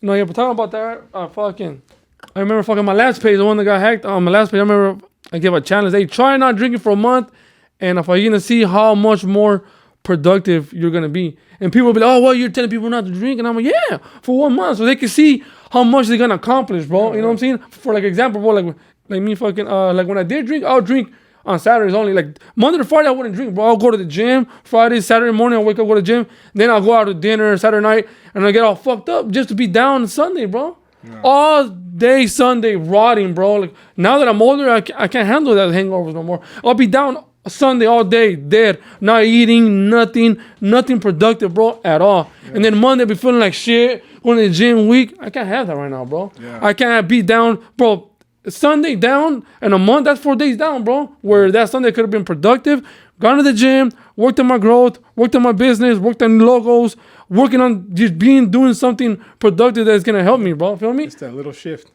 But talking about that, I remember fucking my last page, the one that got hacked on my last page. I remember I gave a challenge. Hey, try not drinking for a month, and if you're gonna see how much more productive you're gonna be. And people will be like, oh, well, you're telling people not to drink, and I'm like, yeah, for 1 month, so they can see how much they're gonna accomplish, bro. You know what I'm saying? For like example, bro, like me fucking like when I did drink, I'll drink on Saturdays only. Like Monday to Friday, I wouldn't drink, bro. I'll go to the gym. Friday, Saturday morning, I'll wake up, go to the gym. Then I'll go out to dinner Saturday night, and I get all fucked up just to be down Sunday, bro. Yeah. All day Sunday rotting, bro. Like now that I'm older, I can't handle that hangovers no more. I'll be down Sunday all day, dead, not eating, nothing productive, bro, at all. Yeah. And then Monday, be feeling like shit, going to the gym weak. I can't have that right now, bro. Yeah. I can't be down, bro. Sunday down and a month, that's 4 days down, bro. Where that Sunday could have been productive, gone to the gym, worked on my growth, worked on my business, worked on logos, working on just doing something productive that's gonna help me, bro. Feel me? It's that little shift.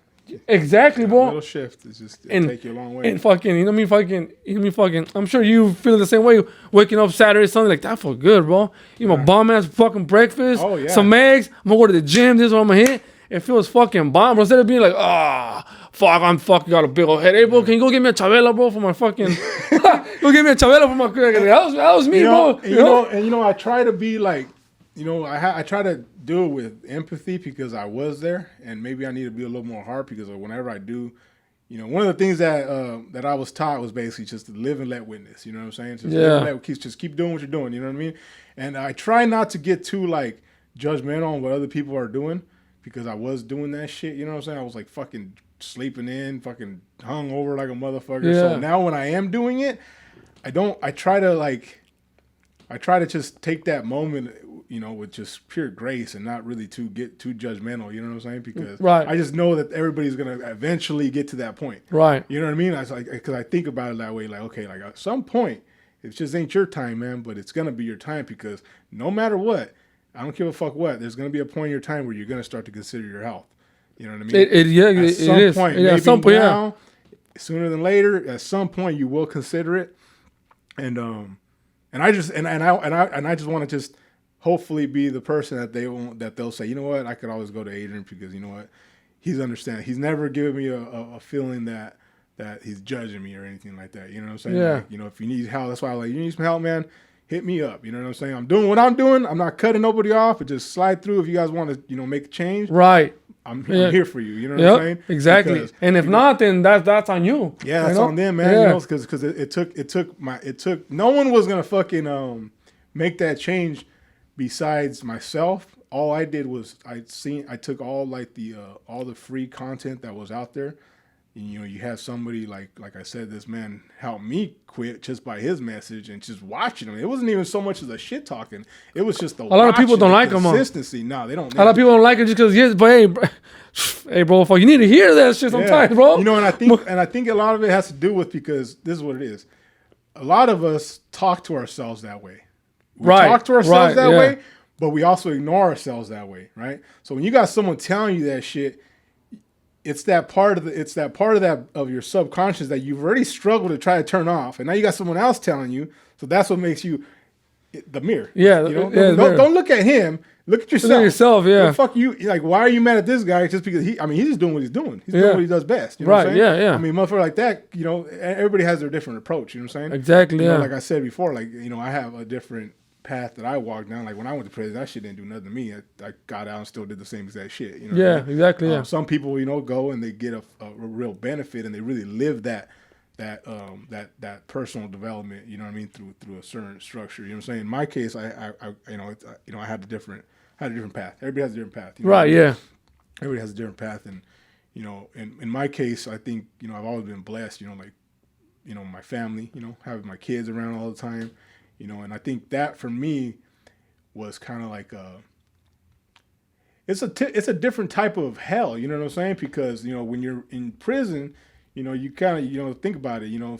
Exactly, bro. Little shift is just take you a long way. And fucking, I'm sure you feel the same way. Waking up Saturday, Sunday, like that felt good, bro. Eat my bomb ass fucking breakfast, some eggs. I'm gonna go to the gym. This is what I'm gonna hit. It feels fucking bomb, bro. Instead of being like, fuck, I'm fucking got a big old head. Hey, bro, can you go get me a Chabela, bro, for my fucking... go get me a Chabela for my... That was me, bro. I try to be like, I try to do it with empathy because I was there, and maybe I need to be a little more hard because whenever I do, one of the things that I was taught was basically just to live and let witness. You know what I'm saying? Just keep doing what you're doing. You know what I mean? And I try not to get too like judgmental on what other people are doing because I was doing that shit. You know what I'm saying? I was like fucking sleeping in, fucking hung over like a motherfucker. Yeah. So now when I am doing it, I try to just take that moment, with just pure grace and not really get too judgmental, you know what I'm saying? Because I just know that everybody's going to eventually get to that point. Right. You know what I mean? Because I think about it that way, like, okay, like at some point, it just ain't your time, man, but it's going to be your time because no matter what, I don't give a fuck what, there's going to be a point in your time where you're going to start to consider your health. You know what I mean? It is. At some point, now, sooner than later, at some point you will consider it. And I just want to just hopefully be the person that they'll say, you know what, I could always go to Adrian because you know what, he's understanding. He's never given me a feeling that he's judging me or anything like that. You know what I'm saying? Yeah. Like, if you need help, that's why I'm like, you need some help, man. Hit me up. You know what I'm saying? I'm doing what I'm doing. I'm not cutting nobody off. But just slide through if you guys want to, make a change. Right. I'm here for you. You know what I'm saying? Exactly. Because, and if not, then that's on you. Yeah, that's on them, man. Yeah. Because it took. No one was gonna fucking make that change besides myself. All I did was I took all like all the free content that was out there. And, you have somebody like I said, this man helped me quit just by his message and just watching him. It wasn't even so much as a shit talking. It was just a lot of people don't like him. Consistency. No, they don't. A lot of people don't like it just because but hey, bro, you need to hear that shit sometimes, bro. And I think a lot of it has to do with because this is what it is. A lot of us talk to ourselves that way. We talk to ourselves that way, but we also ignore ourselves that way, right? So when you got someone telling you that shit, it's that part of your subconscious that you've already struggled to try to turn off, and now you got someone else telling you. So that's what makes you the mirror. Yeah, don't look at him. Look at yourself. Look at yourself. Yeah. Well, fuck you. Like, why are you mad at this guy just because he's just doing what he's doing. He's doing what he does best. You know what I'm saying? Yeah. I mean, motherfucker like that. Everybody has their different approach. You know what I'm saying? Exactly. Like I said before, like I have a different path that I walked down. Like when I went to prison, that shit didn't do nothing to me. I got out and still did the same exact shit. Exactly. Some people, go and they get a real benefit and they really live that personal development. You know what I mean? Through a certain structure. You know what I'm saying? In my case, I had a different path. Everybody has a different path. Right. Yeah. Everybody has a different path, and in my case, I think I've always been blessed. my family, having my kids around all the time, and I think that for me was kind of like it's a different type of hell, you know what I'm saying? Because when you're in prison, you kind of think about it, you're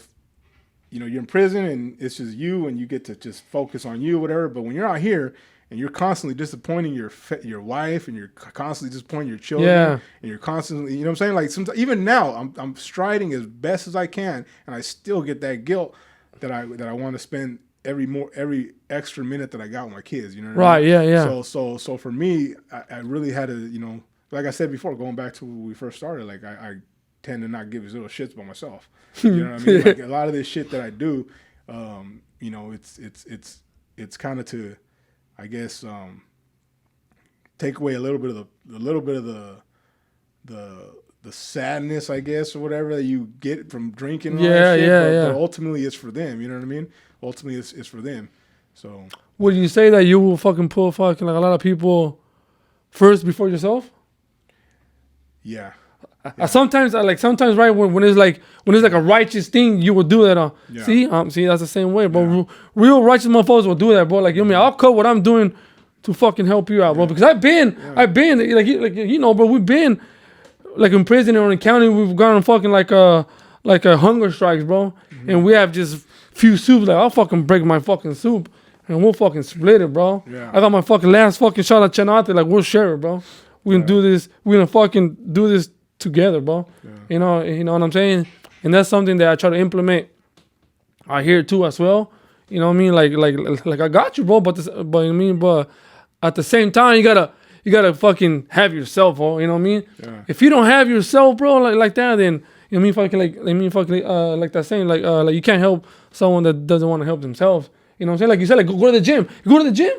in prison and it's just you and you get to just focus on you, whatever. But when you're out here and you're constantly disappointing your wife and you're constantly disappointing your children, Yeah. and you're constantly, you know what I'm saying? Like sometimes, even now, I'm striding as best as I can, and I still get that guilt that I want to spend every extra minute that I got with my kids. You know what I mean? Right. Yeah. So for me, I really had to, like I said before, going back to when we first started, like I tend to not give as little shits about myself. You know what I mean? Like a lot of this shit that I do, it's kind of to, I guess, take away a little bit of the sadness, I guess, or whatever that you get from drinking. And all that shit, but ultimately, it's for them. You know what I mean? Ultimately, it's for them. So, would you say that you will fucking put fucking like a lot of people first before yourself? Yeah. Sometimes right when it's like a righteous thing, you will do that. Yeah. See that's the same way, bro. Real righteous motherfuckers will do that, bro. Like I'll cut what I'm doing to fucking help you out, bro. Because I've been bro. We've been like in prison or in county. We've gone on fucking like a hunger strikes, bro. Mm-hmm. And we have just few soups. Like I'll fucking break my fucking soup and we'll fucking split it, bro. Yeah. I got my fucking last fucking shot of Chenate. Like we'll share it, bro. We can do this. We're gonna fucking do this together, bro. Yeah. You know what I'm saying? And that's something that I try to implement out here too as well. You know what I mean? Like I got you, bro. But at the same time, you gotta fucking have yourself, bro. You know what I mean? Yeah. If you don't have yourself, bro, like that, then you know what I mean? Like that saying, like you can't help someone that doesn't want to help themselves. You know what I'm saying? Like you said, like go to the gym. You go to the gym,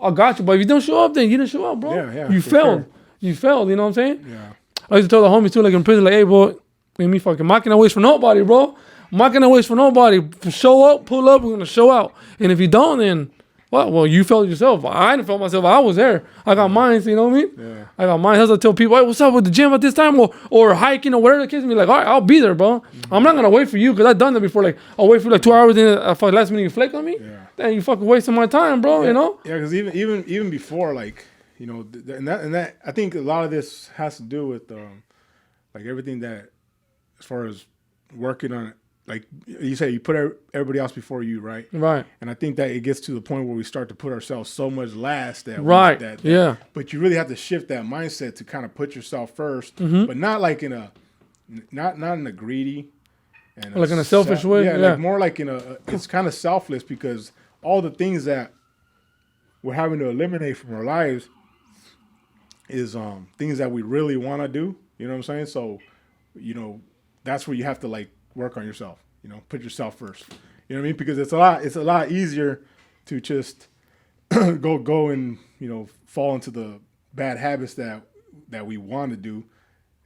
I got you. But if you don't show up, then you didn't show up, bro. Yeah, you failed. Sure. You failed. You know what I'm saying? Yeah. I used to tell the homies too, like in prison, like, hey, bro, I'm not gonna waste for nobody, bro. I'm not gonna waste for nobody. Show up, pull up, we're gonna show out. And if you don't, then what? Well, you felt yourself. I didn't feel myself. I was there. I got mine. You know what I mean? Yeah. I got mine. That's what I tell people, hey, what's up with the gym at this time or hiking or whatever the case may be. Like, all right, I'll be there, bro. Mm-hmm. I'm not gonna wait for you because I've done that before. Like, I'll wait for like 2 hours, and if I last minute you flake on me, then you fucking wasting my time, bro. Yeah. You know? Yeah, because even before, like, and that I think a lot of this has to do with like everything that, as far as working on it, like you say, you put everybody else before you, right? Right. And I think that it gets to the point where we start to put ourselves so much last that But you really have to shift that mindset to kind of put yourself first, but not like in a not in a greedy and like in a selfish way. Yeah, like more like in it's kind of selfless, because all the things that we're having to eliminate from our lives is things that we really want to do. You know what I'm saying? So, that's where you have to like work on yourself. Put yourself first. You know what I mean? Because it's a lot easier to just go and fall into the bad habits that we want to do,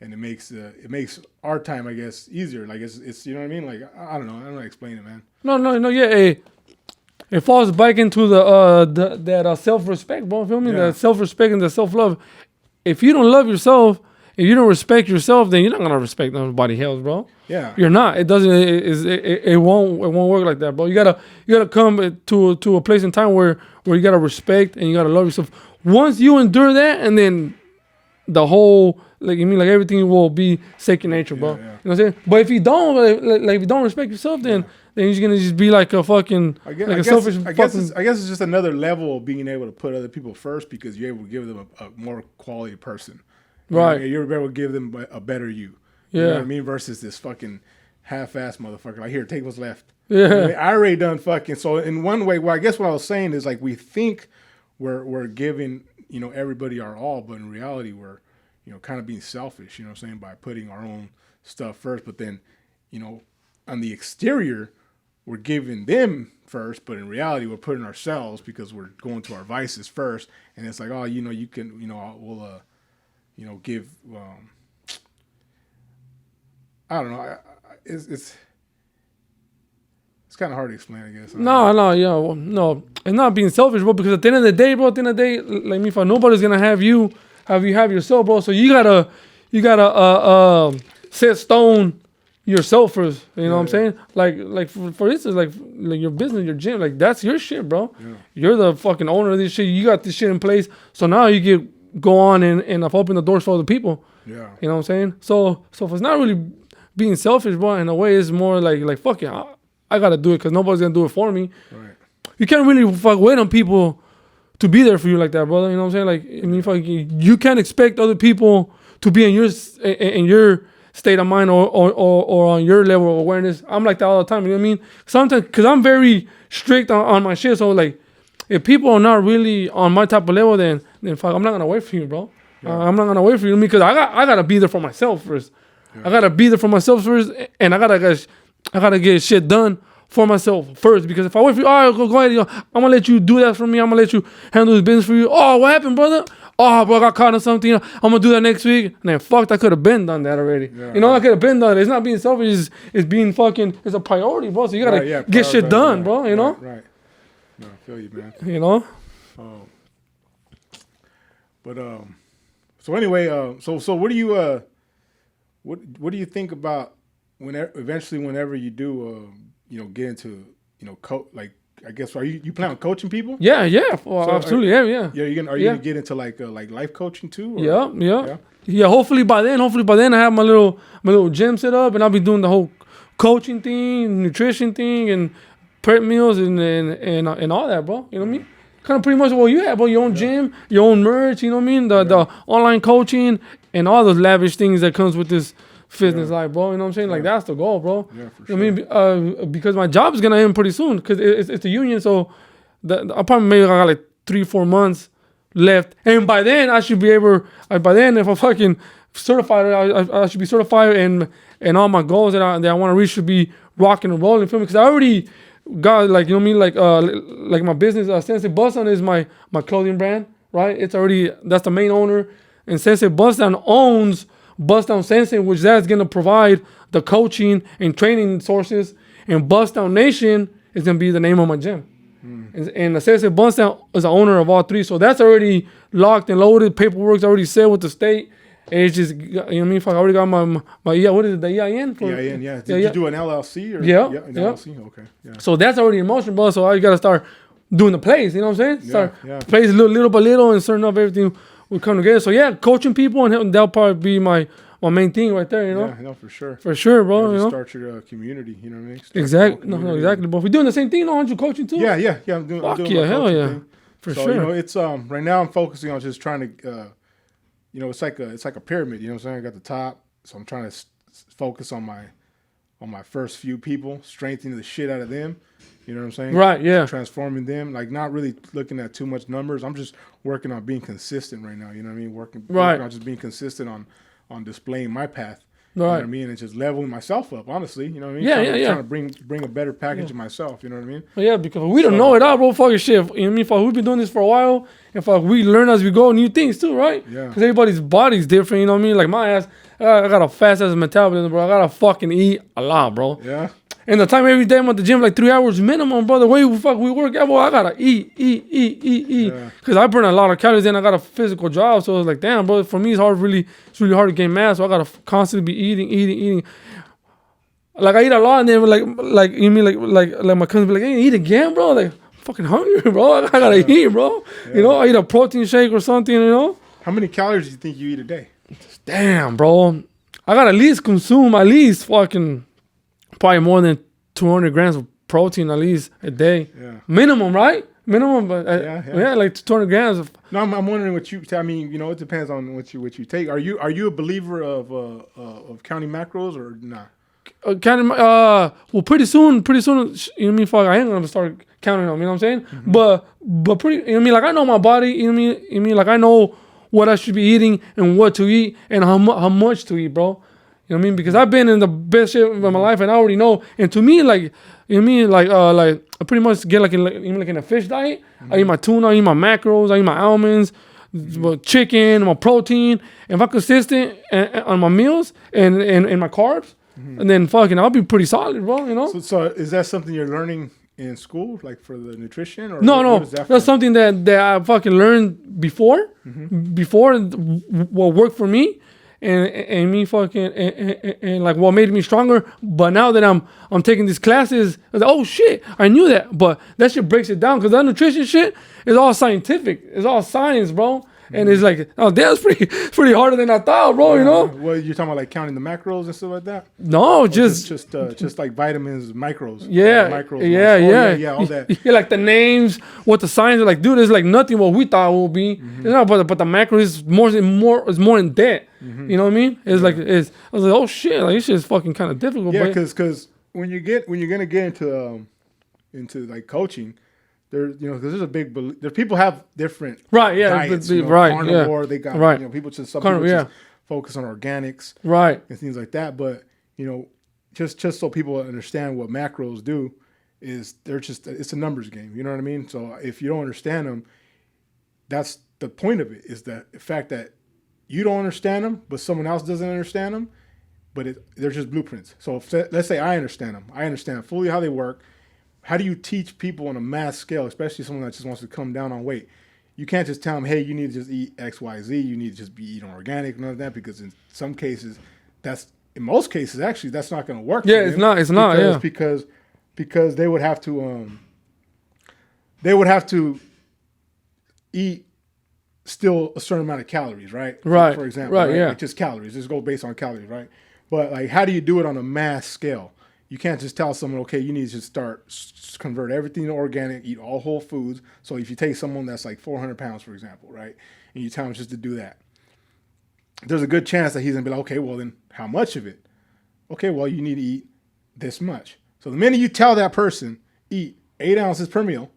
and it makes our time, I guess, easier. Like it's you know what I mean? Like I don't know how to explain it, man. No, yeah. It falls back into that self-respect, bro. Feel me? Yeah. That self-respect and the self-love. If you don't love yourself, if you don't respect yourself, then you're not gonna respect nobody else, bro. Yeah, you're not. It doesn't. It won't work like that, bro. You gotta come to a place in time where you gotta respect and you gotta love yourself. Once you endure that, and then the whole everything will be second nature, bro. Yeah. You know what I'm saying? But if you don't, if you don't respect yourself, then you're gonna just be like a fucking I guess it's just another level of being able to put other people first, because you're able to give them a more quality person. Right. You're able to give them a better you. You know what I mean? Versus this fucking half-assed motherfucker. Like, here, take what's left. Yeah. I already done fucking. So in one way, well, I guess what I was saying is like we think we're giving everybody our all, but in reality we're kind of being selfish. You know what I'm saying? By putting our own stuff first, but then on the exterior we're giving them first, but in reality we're putting ourselves, because we're going to our vices first, and it's like, oh, you can we'll give I don't know. It's kind of hard to explain, I guess. No, and not being selfish, bro. Because at the end of the day, like me, nobody's gonna have you have yourself, bro. So you gotta set stone yourself first. You know what I'm Yeah. saying? Like for instance, like your business, your gym, like that's your shit, bro. Yeah. You're the fucking owner of this shit. You got this shit in place. So now you get go on and open the doors for other people. Yeah. You know what I'm saying? So if it's not really being selfish, bro, in a way, it's more like fuck it, I gotta do it because nobody's gonna do it for me. Right. You can't really fuck wait on people to be there for you like that, brother. You know what I'm saying? Like, I mean, fuck, you can't expect other people to be in your state of mind or on your level of awareness. I'm like that all the time. You know what I mean? Sometimes, because I'm very strict on my shit. So, like, if people are not really on my type of level, then fuck, I'm not going to wait for you, bro. Yeah. I'm not going to wait for you because I got to be there for myself first. I got to be there for myself first, and I got to get shit done for myself first, because if I wait for you, all right, go ahead, yo, I'm gonna let you do that for me. I'm gonna let you handle this business for you. Oh, what happened, brother? Oh, bro, I got caught on something. I'm gonna do that next week. And then fuck, I could have been done that already. Yeah. You know, I could have been done. It's not being selfish. It's being fucking. It's a priority, bro. So you gotta Right, yeah, get shit prioritize, done, right, bro. You know. Right. No, I feel you, man. You know. But so anyway, so what do you what do you think about whenever you do get into like, I guess, are you plan on coaching people? Yeah. Well, So absolutely. Yeah. Yeah, are you Yeah. gonna get into like life coaching too? or- Yeah. Yeah. Hopefully by then I have my little gym set up, and I'll be doing the whole coaching thing, nutrition thing, and prep meals and all that, bro. You know what I mean? Kind of pretty much what you have, bro. Your own gym, your own merch. You know what I mean? The online coaching and all those lavish things that comes with this fitness life, bro. You know what I'm saying? Like, that's the goal, bro. Yeah, for I mean, because my job is gonna end pretty soon, because it's a union, so I probably maybe got like 3-4 months left, and by then I should be able. By then, if I'm fucking certified, I should be certified, and all my goals that I want to reach should be rocking and rolling. Feel me? Because I already got, like, you know what I mean, like my business, Sensei Bust-Down is my clothing brand, right? It's already, that's the main owner, and Sensei Bust-Down owns Bust-Down Sensei, which that's gonna provide the coaching and training sources, and Bust-Down Nation is gonna be the name of my gym. And the Sensei Bust-Down is the owner of all three, so that's already locked and loaded. Paperwork's already set with the state. And it's just, you know what I mean? Fuck, I already got my what is it, the EIN? EIN, yeah. Did you do an LLC or? Yeah, an yeah. LLC. Okay. Yeah. So that's already in motion, bro. So I gotta start doing the plays. You know what I'm saying? Start yeah. plays little by little, and certain up everything will come together. So yeah, coaching people, and that'll probably be my main thing right there. You know, Yeah, no, for sure. for sure, bro. Just You know, start your community. You know what I mean? Start exactly. your No, community. exactly. But we're doing the same thing, aren't you? Coaching too. Yeah. I'm doing. Fuck I'm doing yeah, my hell coaching yeah, thing. for So, sure. it's right now I'm focusing on just trying to, it's like a pyramid. You know what I'm saying? I got the top, so I'm trying to focus on my first few people, strengthening the shit out of them. You know what I'm saying? Right. Yeah. Transforming them, like not really looking at too much numbers. I'm just working on being consistent right now. You know what I mean? Working on just being consistent on displaying my path. You know Right. what I mean? And just leveling myself up, honestly. You know what I mean? Yeah, Trying to bring a better package of myself. You know what I mean? Yeah, because we don't know it all, bro. Fucking shit. You know what I mean? Fuck, we've been doing this for a while, and fuck, we learn as we go new things too, right? Yeah. Because everybody's body's different. You know what I mean? Like my ass, I got a fast ass metabolism, bro. I gotta fucking eat a lot, bro. Yeah. And the time every day I'm at the gym, like 3 hours minimum, bro. The way we work out, boy, I gotta eat. Yeah. Because I burn a lot of calories, and I got a physical job, so it's like, damn, bro. For me, it's really hard to gain mass, so I gotta constantly be eating. Like I eat a lot, and then like you mean like my cousin be like, hey, eat again, bro. Like, I'm fucking hungry, bro. I gotta eat, bro. You know, I eat a protein shake or something. You know. How many calories do you think you eat a day? Damn, bro. I gotta at least consume fucking probably more than 200 grams of protein at least a day. Yeah. Minimum, right? Minimum, but Yeah. like 200 grams of. No, I'm wondering what you. I mean, it depends on what you take. Are you a believer of counting macros or not? Well, pretty soon, you know what I mean? Fuck, I ain't gonna start counting them. You know what I'm saying? Mm-hmm. But pretty, you know what I mean? Like I know my body. You know what I mean? Like I know what I should be eating and what to eat and how much to eat, bro. You know what I mean? Because I've been in the best shape of my life, and I already know. And to me, like, you know what I mean? Like I pretty much get like in a fish diet. I eat my tuna, I eat my macros, I eat my almonds, my chicken, my protein. If I'm consistent on my meals and my carbs, and then fucking, I'll be pretty solid, bro. You know? So is that something you're learning in school, like for the nutrition? Or No, what is that that's from? something that I fucking learned before what worked for me, and me fucking and like what made me stronger. But now that I'm taking these classes, I was like, oh shit, I knew that. But that shit breaks it down because that nutrition shit is all scientific. It's all science, bro. And it's like, oh, that's pretty harder than I thought, bro. You know? Well, you're talking about like counting the macros and stuff like that. No, Or just just like vitamins, micros. yeah, micros. yeah, all that. Yeah, like the names, what the science is like, dude. It's like nothing what we thought it would be. Mm-hmm. You know, but the macro is more in depth. Mm-hmm. You know what I mean? It's like I was like, oh shit, like this shit is fucking kind of difficult. Yeah, but because when you're gonna get into like coaching, there's because there's a big there's people have different right, yeah, diets, right, carnivore, yeah, they got right. People just some Carnivore, people just focus on organics right, and things like that. But just so people understand what macros do is it's a numbers game. You know what I mean? So if you don't understand them, that's the point of it, is that the fact that you don't understand them, but someone else doesn't understand them, but they're just blueprints. So let's say I understand them. I understand fully how they work. How do you teach people on a mass scale, especially someone that just wants to come down on weight? You can't just tell them, hey, you need to just eat X, Y, Z. You need to just be eating organic, none of that, because in some cases, in most cases, actually, that's not going to work. Yeah, it's not. Yeah, because they would have to eat still a certain amount of calories, right? Right. For example, right? Yeah. Like just calories. Just go based on calories, right? But like, how do you do it on a mass scale? You can't just tell someone, okay, you need to just convert everything to organic, eat all whole foods. So if you take someone that's like 400 pounds, for example, right, and you tell him just to do that, there's a good chance that he's gonna be like, okay, well then how much of it? Okay, well you need to eat this much. So the minute you tell that person eat 8 ounces per meal,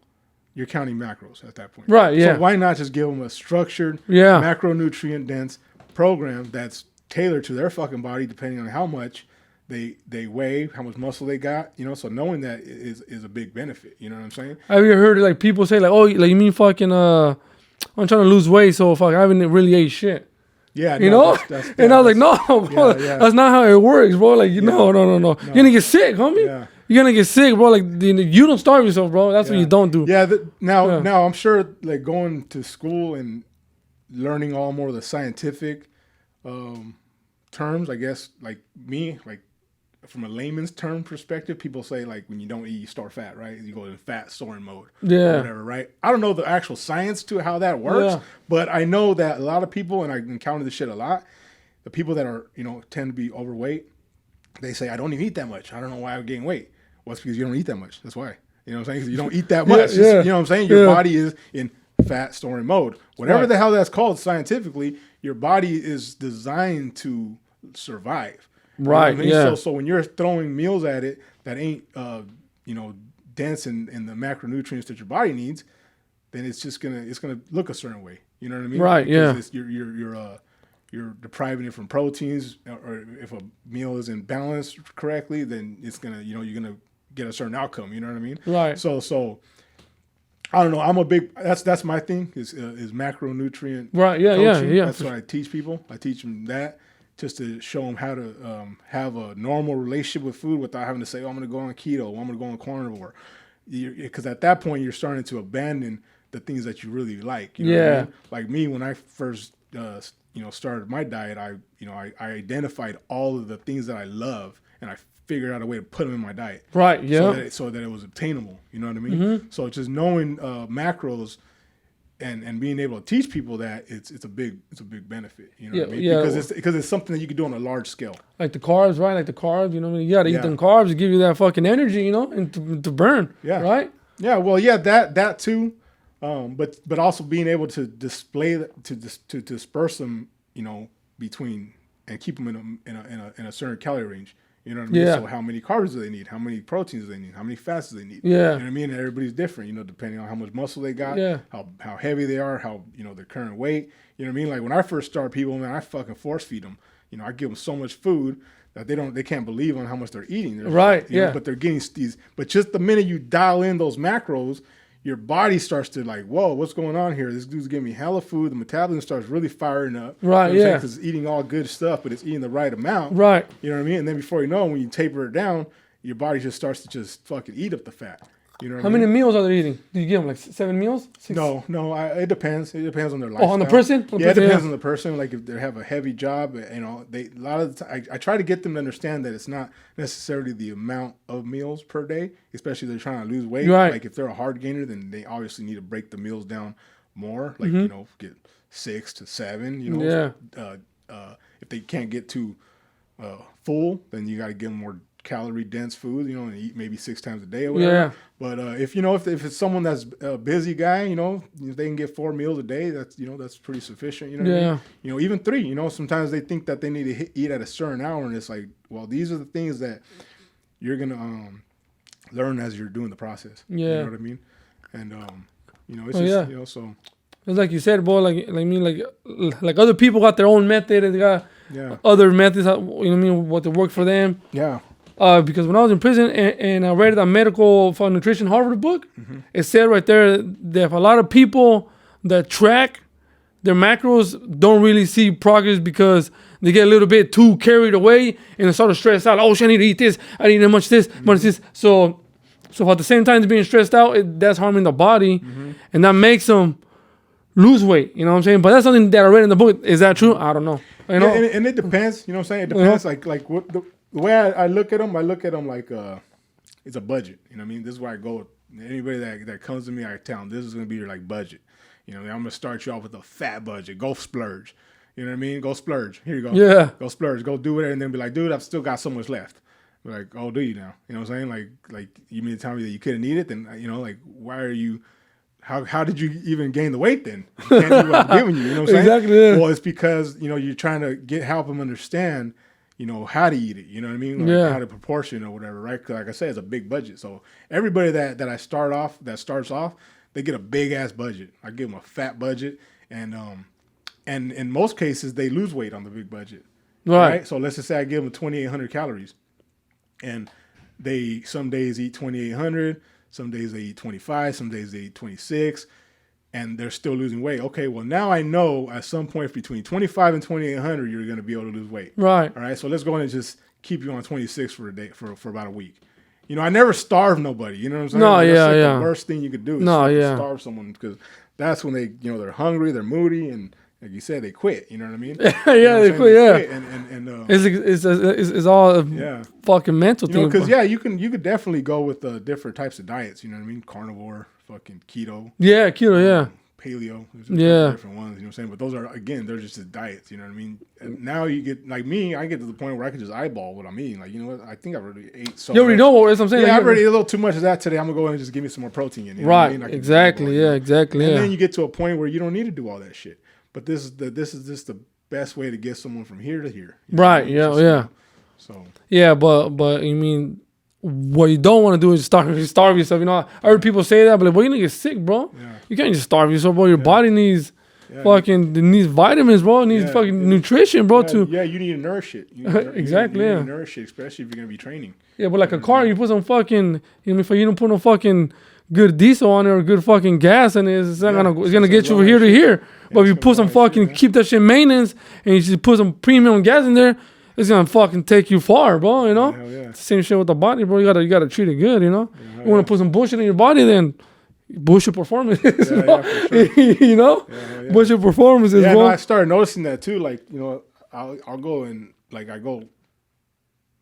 you're counting macros at that point. Right. Yeah. So why not just give them a structured, macronutrient dense program that's tailored to their fucking body, depending on how much they weigh, how much muscle they got, so knowing that is a big benefit. You know what I'm saying? Have you heard like people say like, oh, like you mean fucking I'm trying to lose weight, so fuck, I haven't really ate shit. Yeah, That's and I was like, no, bro, that's not how it works, bro. Like, no. You're gonna get sick, homie. Yeah. You're gonna get sick, bro. Like, you don't starve yourself, bro. That's what you don't do. Yeah. Now I'm sure like going to school and learning all more of the scientific terms, I guess, like me, like from a layman's term perspective, people say like when you don't eat, you store fat, right? You go in fat storing mode, or whatever, right? I don't know the actual science to how that works, but I know that a lot of people, and I encounter this shit a lot, the people that are tend to be overweight, they say I don't even eat that much. I don't know why I gain weight. Well, it's because you don't eat that much. That's why. You know what I'm saying? 'Cause you don't eat that much. You know what I'm saying? Your body is in fat storing mode. Whatever the hell that's called scientifically, your body is designed to survive. Right. You know what I mean? So when you're throwing meals at it that ain't dense in the macronutrients that your body needs, then it's gonna look a certain way. You know what I mean? Right. Because you're depriving it from proteins, or if a meal isn't balanced correctly, then it's gonna you're gonna get a certain outcome. You know what I mean? Right. So I don't know. I'm a big that's my thing is macronutrient. Right. Yeah. coaching. Yeah. That's what I teach people. I teach them that, just to show them how to have a normal relationship with food without having to say, oh, I'm going to go on keto, I'm going to go on carnivore. Because at that point, you're starting to abandon the things that you really like. You know what I mean? Like me, when I first started my diet, I identified all of the things that I love, and I figured out a way to put them in my diet. Right, yeah. So that it was obtainable. You know what I mean? Mm-hmm. So just knowing macros and being able to teach people that it's a big benefit, you know what I mean? Yeah. Because it's something that you can do on a large scale. Like the carbs, right? Like the carbs, you know what I mean? You gotta eat them carbs to give you that fucking energy, and to burn. Yeah. Right? Yeah, well, that too. But also being able to display to disperse them, between and keep them in a certain calorie range. You know what I mean? Yeah. So how many carbs do they need? How many proteins do they need? How many fats do they need? Yeah. You know what I mean? And everybody's different, depending on how much muscle they got, how heavy they are, how, their current weight. You know what I mean? Like when I first start people, man, I fucking force feed them. I give them so much food that they can't believe on how much they're eating. Right. But they're getting these, but just the minute you dial in those macros, your body starts to like, whoa, what's going on here? This dude's giving me hella food. The metabolism starts really firing up. Right, Because it's eating all good stuff, but it's eating the right amount. Right. You know what I mean? And then before you know, when you taper it down, your body just starts to just fucking eat up the fat. You know what How I mean? many meals are they eating? Do you give them like 7 meals? 6? No, it depends. It depends on their lifestyle. Oh, on the person? Yeah, it depends on the person. Like if they have a heavy job, you know, a lot of the time, I try to get them to understand that it's not necessarily the amount of meals per day, especially if they're trying to lose weight. Right. Like if they're a hard gainer, then they obviously need to break the meals down more. Like Mm-hmm. you know, get 6 to 7. You know, Yeah. if they can't get to full, then you got to give them more calorie dense food, you know, and eat maybe 6 times a day or whatever. Yeah. But if you know if it's someone that's a busy guy, you know, if they can get 4 meals a day, that's, you know, that's pretty sufficient. You know what I Yeah. mean? You know, even 3. You know, sometimes they think that they need to eat at a certain hour, and it's like, well, these are the things that you're gonna learn as you're doing the process. You Yeah. know what I mean? And you know, it's Oh, just yeah. you know, so It's like you said, bro. Like other people got their own method. They got yeah, other methods. You know what I mean? What to work for them. yeah, Because when I was in prison and I read the Medical for Nutrition Harvard book, it said right there that a lot of people that track their macros don't really see progress because they get a little bit too carried away and they start to stress out. Oh, shit, I need to eat this. I need much this, much this. So at the same time, being stressed out, that's harming the body, and that makes them lose weight. You know what I'm saying? But that's something that I read in the book. Is that true? I don't know. You know? yeah, and it depends. You know what I'm saying? It depends. Like what the way I look at them, like it's a budget. You know what I mean? This is where I go. Anybody that comes to me, I tell them this is going to be your like budget. You know, I'm going to start you off with a fat budget. Go splurge. You know what I mean? Go splurge. Here you go. Yeah. Go splurge. Go do it, and then be like, dude, I've still got so much left. Be like, oh, do you now? You know what I'm saying? Like you mean to tell me that you couldn't eat it? Then you know, like, why are you? How did you even gain the weight then? You can't eat what I'm giving you. You know what I'm saying? Exactly, yeah. Well, it's because you know you're trying to help them understand, you know, how to eat it. You know what I mean? Like Yeah. how to proportion or whatever, right? 'Cause like I said, it's a big budget. So everybody that starts off, they get a big ass budget. I give them a fat budget, and in most cases they lose weight on the big budget. Right. So let's just say I give them 2,800 calories, and they some days eat 2,800, some days they eat 25, some days they eat 26, and they're still losing weight. Okay, well now I know at some point between 25 and 2,800 you're going to be able to lose weight. Right. All right, so let's go in and just keep you on 26 for a day for about a week. You know, I never starve nobody. You know what I'm saying? No, Like, yeah, that's like yeah. the worst thing you could do is No, fucking yeah. starve someone, because that's when they, you know, they're hungry, they're moody, and like you said, they quit. You know what I mean? Yeah, You know what I'm they saying? quit, yeah. And It's all yeah. fucking mental You know, thing. because yeah, you could definitely go with different types of diets. You know what I mean? Carnivore, fucking keto, Yeah, keto. Yeah. paleo. There's Yeah. different ones. You know what I'm saying? But those are, again, they're just the diets. You know what I mean? And now you get like me. I get to the point where I can just eyeball what I'm eating. Like, you know what? I think I already ate so. You already much. know what I'm saying. Yeah, like, I've already ate a little too much of that today. I'm gonna go in and just give me some more protein. You know what I Right. mean? I can just Exactly. eyeball, you Yeah. know? Exactly. And Yeah. then you get to a point where you don't need to do all that shit. But this is just the best way to get someone from here to here. You know what I Right. mean? Yeah. Just, Yeah. So Yeah. But you mean what you don't want to do is starve yourself. You know, I heard people say that, but like, well, you're gonna get sick, bro. Yeah. You can't just starve yourself, bro. Your body needs Yeah. fucking it needs vitamins, bro. It needs Yeah. fucking nutrition, bro. Yeah, you need to nourish it. You need to Exactly, You need yeah. to nourish it, especially if you're gonna be training. Yeah, but like a car, you put some fucking, you know, if you don't put no fucking good diesel on it or good fucking gas, and it's not Yeah, gonna, it's it's gonna gonna get you run from here that to shit. here. But if it's you gonna put some run that shit, fucking, man. keep that shit maintenance, and you just put some premium gas in there, it's gonna fucking take you far, bro. You know, Hell yeah. It's the same shit with the body, bro. You gotta treat it good. You know, hell you wanna yeah. put some bullshit in your body, then bullshit performances, Yeah, bro. yeah, for you know, hell yeah. bullshit performances, Yeah, bro. no, I started noticing that too. Like, you know, I'll go and like I go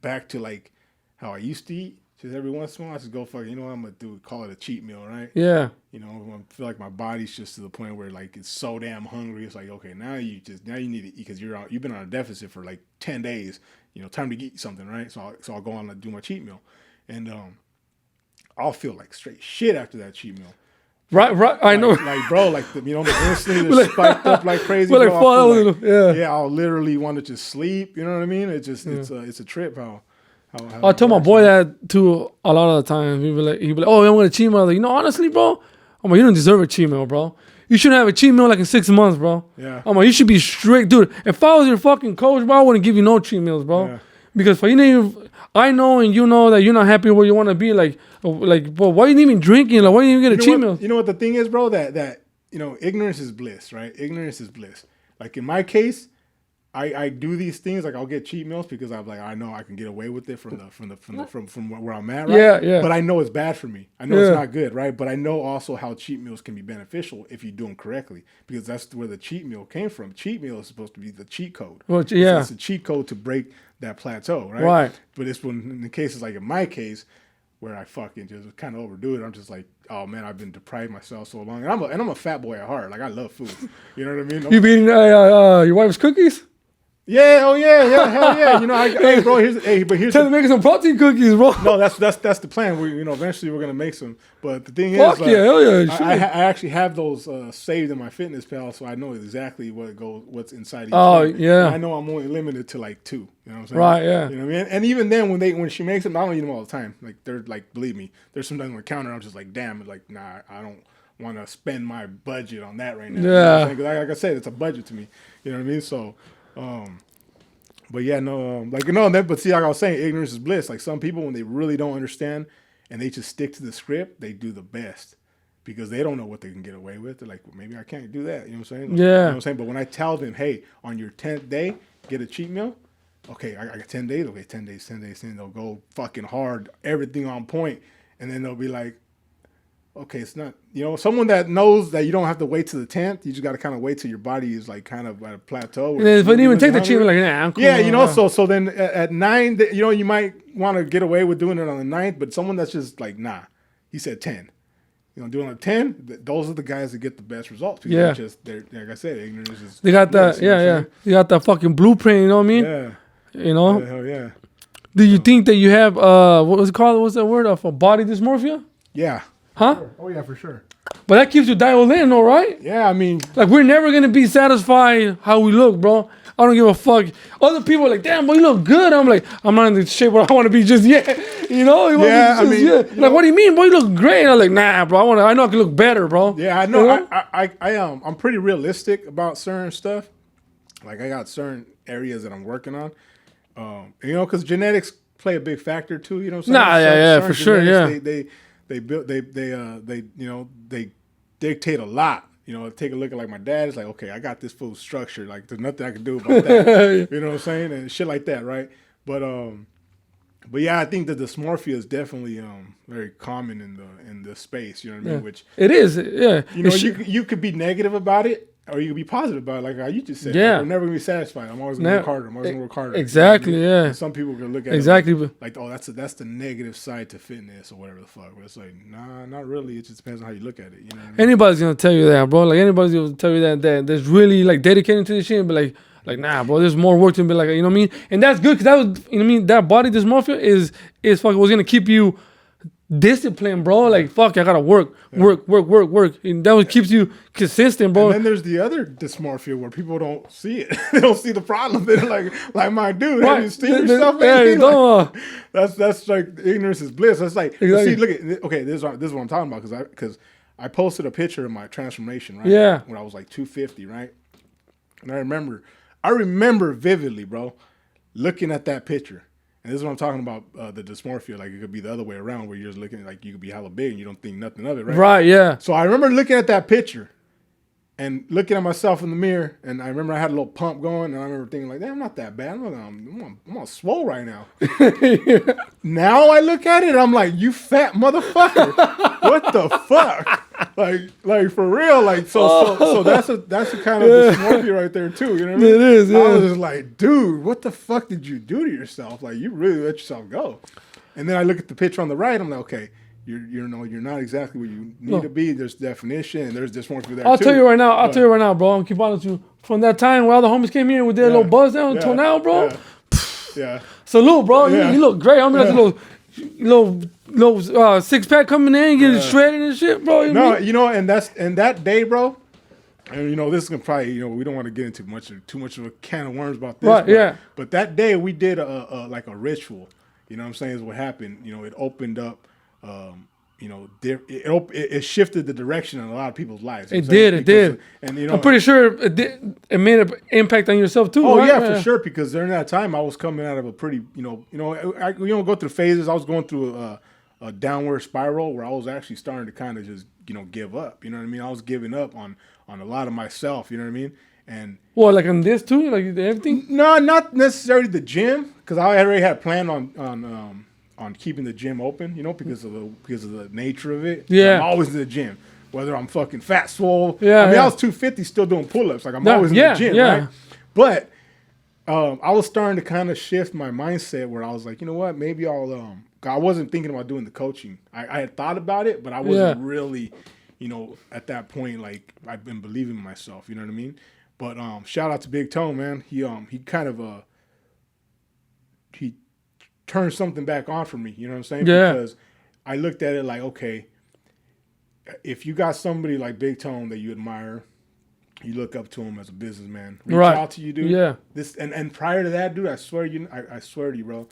back to like how I used to eat. Just every once in a while, I just go fucking. You know what I'm gonna do? Call it a cheat meal, right? Yeah, You know, I feel like my body's just to the point where like it's so damn hungry. It's like, okay, now you need to eat because you've been on a deficit for like 10 days. You know, time to eat something, right? So I'll go on and do my cheat meal, and I'll feel like straight shit after that cheat meal. right. I know. Like bro, like the insulin is spiked up like crazy. But like, bro. I fall feel out, yeah. yeah, I'll literally want to just sleep. You know what I mean? It just it's a trip how I tell my it boy works. that too a lot of the time. He'd be like, "Oh, I'm gonna cheat meal." I was like, you know, honestly, bro, I'm like, you don't deserve a cheat meal, bro. You shouldn't have a cheat meal like in 6 months, bro. Yeah. I'm like, you should be strict, dude. If I was your fucking coach, bro, I wouldn't give you no cheat meals, bro. Yeah. Because for you know, I know and you know that you're not happy where you want to be. Like, bro, why you even drinking? Like, why you even get a cheat meal? You know what the thing is, bro? That you know, ignorance is bliss, right? Ignorance is bliss. Like in my case, I do these things like I'll get cheat meals because I'm like I know I can get away with it from where I'm at, right? Yeah, yeah. But I know it's bad for me. I know Yeah. it's not good, right? But I know also how cheat meals can be beneficial if you do them correctly because that's where the cheat meal came from. Cheat meal is supposed to be the cheat code. Well, It's- yeah. it's a cheat code to break that plateau, right? Right. But it's when in the cases like in my case where I fucking just kind of overdo it. I'm just like, oh man, I've been depriving myself so long, and I'm a fat boy at heart. Like I love food. You know what I mean? You been your wife's cookies? Yeah, oh yeah, hell yeah. You know, hey, bro, here's Tell them to make some protein cookies, bro. no, that's the plan. We, eventually we're gonna make some. But the thing Fuck is, yeah, hell yeah, I sure. actually have those saved in my fitness pal, so I know exactly what's inside each. Oh, thing. yeah. And I know I'm only limited to like 2. You know what I'm saying? Right, yeah. You know what I mean? And even then, when she makes them, I don't eat them all the time. Like they're like, believe me, there's sometimes on the counter I'm just like, damn, like nah, I don't want to spend my budget on that right now. You know what I'm Yeah. saying? 'Cause like I said, it's a budget to me. You know what I mean? So. But yeah, no, but see, like I was saying, ignorance is bliss. Like some people, when they really don't understand and they just stick to the script, they do the best because they don't know what they can get away with. They're like, well, maybe I can't do that. You know what I'm saying? Yeah. You know what I'm saying? But when I tell them, hey, on your 10th day, get a cheat meal. Okay, I got 10 days. Okay, 10 days. They'll go fucking hard, everything on point, and then they'll be like, okay, it's not, someone that knows that you don't have to wait to the 10th. You just got to kind of wait till your body is like kind of at a plateau. And if I didn't even take the treatment, like, nah, I'm cool. Yeah, so then at 9, you might want to get away with doing it on the 9th, but someone that's just like, nah, he said 10. Doing it 10, those are the guys that get the best results. Because Yeah. they're like I said, ignorance is. They got that, bliss, you know what I'm yeah. They got that fucking blueprint, you know what I mean? saying? You know? Yeah. Hell yeah. Do you think that you have, what was it called? What's that word? Of a body dysmorphia? Yeah. Huh? Oh, yeah, for sure. But that keeps you dialed in, all right? Yeah, I mean, Like, we're never going to be satisfied how we look, bro. I don't give a fuck. Other people are like, damn, boy, you look good. I'm like, I'm not in the shape where I want to be just yet. You know? You wanna be Yeah, I just mean, yet. you Like, what do you mean, boy? You look great. And I'm like, nah, bro. I know I can look better, bro. yeah, I know. You know? I'm pretty realistic about certain stuff. Like I got certain areas that I'm working on. Because genetics play a big factor too. You know what I'm saying? Nah, yeah, Certain for sure, genetics, They built they dictate a lot. Take a look at like my dad. It's like, okay, I got this full structure. Like there's nothing I can do about that. You know what I'm saying? And shit like that, right? But yeah, I think that dysmorphia is definitely very common in the space. You know what I mean? Which It is, yeah. you could be negative about it, or you could be positive about it, like how you just said. Yeah. Like, I'm never gonna be satisfied. I'm always gonna work harder. I'm always gonna work harder. Exactly, You know what I mean? yeah. And some people can look at Exactly. it like, oh, that's the negative side to fitness or whatever the fuck. But it's like, nah, not really. It just depends on how you look at it. You know what I mean? Anybody's gonna tell you that, bro. Like anybody's gonna tell you that there's really like dedicating to this shit, and be like nah, bro. There's more work to be like, you know what I mean? And that's good because that was, you know what I mean. That body dysmorphia is fucking was gonna keep you disciplined, bro. Like fuck, I gotta work. And that what keeps you consistent, bro. And then there's the other dysmorphia where people don't see it. They don't see the problem. They're like my dude, have you seen yourself? Hey, Man? don't, That's like ignorance is bliss. That's like Exactly. see, look at okay. This is what I'm talking about because I posted a picture of my transformation, right? Yeah. When I was like 250, right? And I remember vividly, bro, looking at that picture. And this is what I'm talking about, the dysmorphia. Like it could be the other way around where you're just looking like you could be hella big and you don't think nothing of it, right? right, yeah. So I remember looking at that picture and looking at myself in the mirror, and I remember I had a little pump going, and I remember thinking like, damn, I'm not that bad. I'm on swole right now. Now I look at it, I'm like, you fat motherfucker. What the fuck? Like for real, like so that's a kind of dysmorphia right there too. You know what I mean? It is, yeah. I was just like, dude, what the fuck did you do to yourself? Like you really let yourself go. And then I look at the picture on the right, I'm like, okay, you're not exactly where you need to be. There's definition and there's dysmorphia there. I'll tell you right now, bro. I'm keep honest with you. From that time where all the homies came here and we did a little buzz down until now, bro. Yeah. Salute, bro. Yeah. You look great. I mean, that's a little 6-pack coming in, getting shredded and shit, bro. You know what I mean? And that day, bro. And this is gonna probably we don't want to get into too much of a can of worms about this. Right, yeah. But that day we did a like a ritual. You know what I'm saying? Is what happened. It opened up. It shifted the direction in a lot of people's lives. It did. And I'm pretty sure it made an impact on yourself too. Oh right? yeah, for sure. Because during that time, I was coming out of a pretty, I go through phases. I was going through a downward spiral where I was actually starting to kind of just, give up. You know what I mean? I was giving up on a lot of myself. You know what I mean? And Well, like on this too, like everything. no, not necessarily the gym, because I already had planned on keeping the gym open, you know, because of the nature of it. Yeah. I'm always in the gym, whether I'm fucking fat, swole. Yeah, I mean, yeah. I was 250 still doing pull-ups. Like I'm Yeah, always in yeah, the gym, yeah. right? But I was starting to kind of shift my mindset where I was like, you know what, maybe I'll. I wasn't thinking about doing the coaching. I had thought about it, but I wasn't really, you know, at that point, like I've been believing in myself. You know what I mean? But shout out to Big Tone, man. He kind of he turned something back on for me. You know what I'm saying? Yeah. Because I looked at it like, okay, if you got somebody like Big Tone that you admire, you look up to him as a businessman, reach Right. out to you, dude. Yeah. This and prior to that, dude, I swear to you, bro,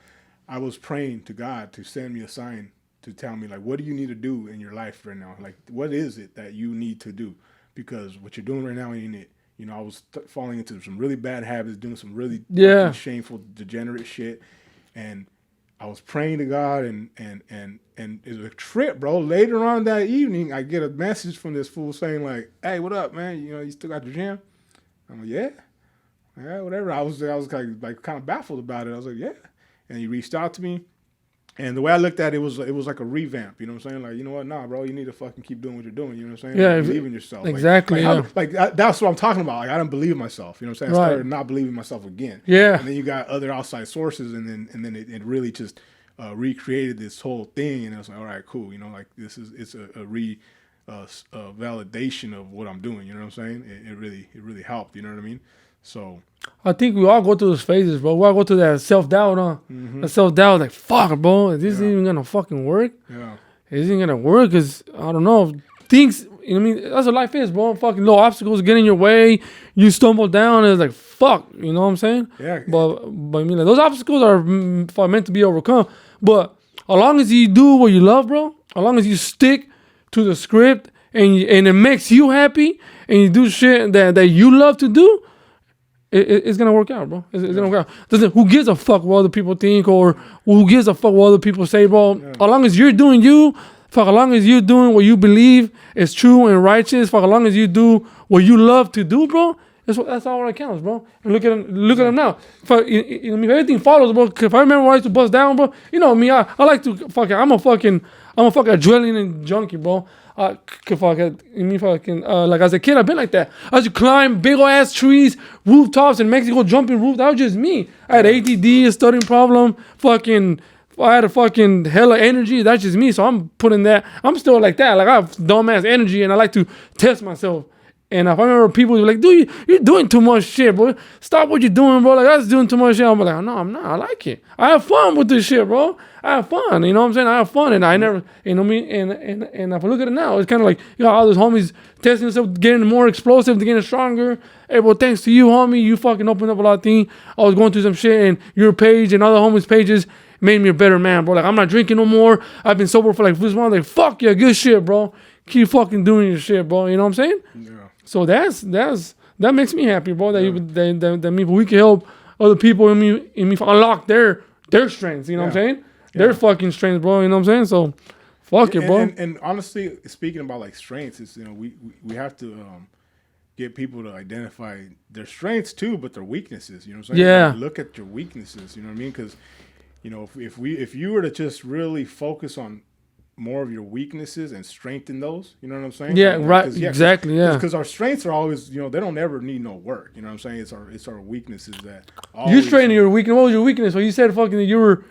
I was praying to God to send me a sign to tell me like, what do you need to do in your life right now? Like, what is it that you need to do? Because what you're doing right now ain't it. You know, I was falling into some really bad habits, doing some really fucking shameful, degenerate shit, and I was praying to God, and it was a trip, bro. Later on that evening, I get a message from this fool saying like, "Hey, what up, man? You know, you still got your gym?" I'm like, "Yeah, whatever." I was kind of baffled about it. I was like, "Yeah," and he reached out to me. And the way I looked at it was like a revamp. You know what I'm saying? Like, you know what? Nah, bro, you need to fucking keep doing what you're doing. You know what I'm saying? Yeah, Like, believe in yourself. exactly. That's what I'm talking about. Like, I didn't believe in myself. You know what I'm saying? I Right. started not believing in myself again. Yeah. And then you got other outside sources, and then it really just recreated this whole thing. And I was like, all right, cool. You know, like it's a validation of what I'm doing. You know what I'm saying? It really helped. You know what I mean? So I think we all go through those phases, bro. We all go through that self-doubt, huh? That self-doubt, like, fuck, bro, is this even gonna fucking work? yeah. Is it gonna work? Because, I don't know, things, you know what I mean? That's what life is, bro. Fucking little obstacles get in your way. You stumble down, and it's like, fuck, you know what I'm saying? Yeah. But I mean, like, those obstacles are meant to be overcome. But as long as you do what you love, bro, as long as you stick to the script and it makes you happy and you do shit that you love to do, it's gonna work out, bro. It's gonna work out. Who gives a fuck what other people think or who gives a fuck what other people say, bro? Yeah. As long as you're doing you, fuck, as long as you're doing what you believe is true and righteous, fuck, as long as you do what you love to do, bro, that's all that counts, bro. And look at him now. If everything follows, bro. If I remember when I used to bust down, bro, you know me, I like to fucking, I'm a fucking adrenaline junkie, bro. Like as a kid, I've been like that. I used to climb big old ass trees, rooftops in Mexico, jumping roofs. That was just me. I had ADD, a stuttering problem. I had a fucking hella energy. That's just me. So I'm putting that. I'm still like that. Like I have dumbass energy, and I like to test myself. And if I remember people were like, dude, you're doing too much shit, bro. Stop what you're doing, bro. Like, that's doing too much shit. I'm like, no, I'm not. I like it. I have fun with this shit, bro. I have fun. You know what I'm saying? I have fun. And I never, you know what I mean? And if I look at it now, it's kind of like, you know, all those homies testing themselves, getting more explosive, getting stronger. Hey, bro, thanks to you, homie. You fucking opened up a lot of things. I was going through some shit, and your page and other homies' pages made me a better man, bro. Like, I'm not drinking no more. I've been sober for like 6 months. Like, fuck yeah, good shit, bro. Keep fucking doing your shit, bro. You know what I'm saying? Yeah. So that makes me happy, bro. That we can help other people in me unlock their strengths. You know what I'm saying? Their fucking strengths, bro. You know what I'm saying? So, fuck it, bro. And honestly, speaking about like strengths, it's, you know, we have to get people to identify their strengths too, but their weaknesses. You know what I'm saying? Yeah. Like, look at your weaknesses. You know what I mean? Because, you know, if you were to just really focus on more of your weaknesses and strengthen those, you know what I'm saying? Yeah, right. Exactly. Yeah. Because our strengths are always, you know, they don't ever need no work. You know what I'm saying? It's our weaknesses that. You straighten your weakness. What was your weakness? Well, you said fucking that you were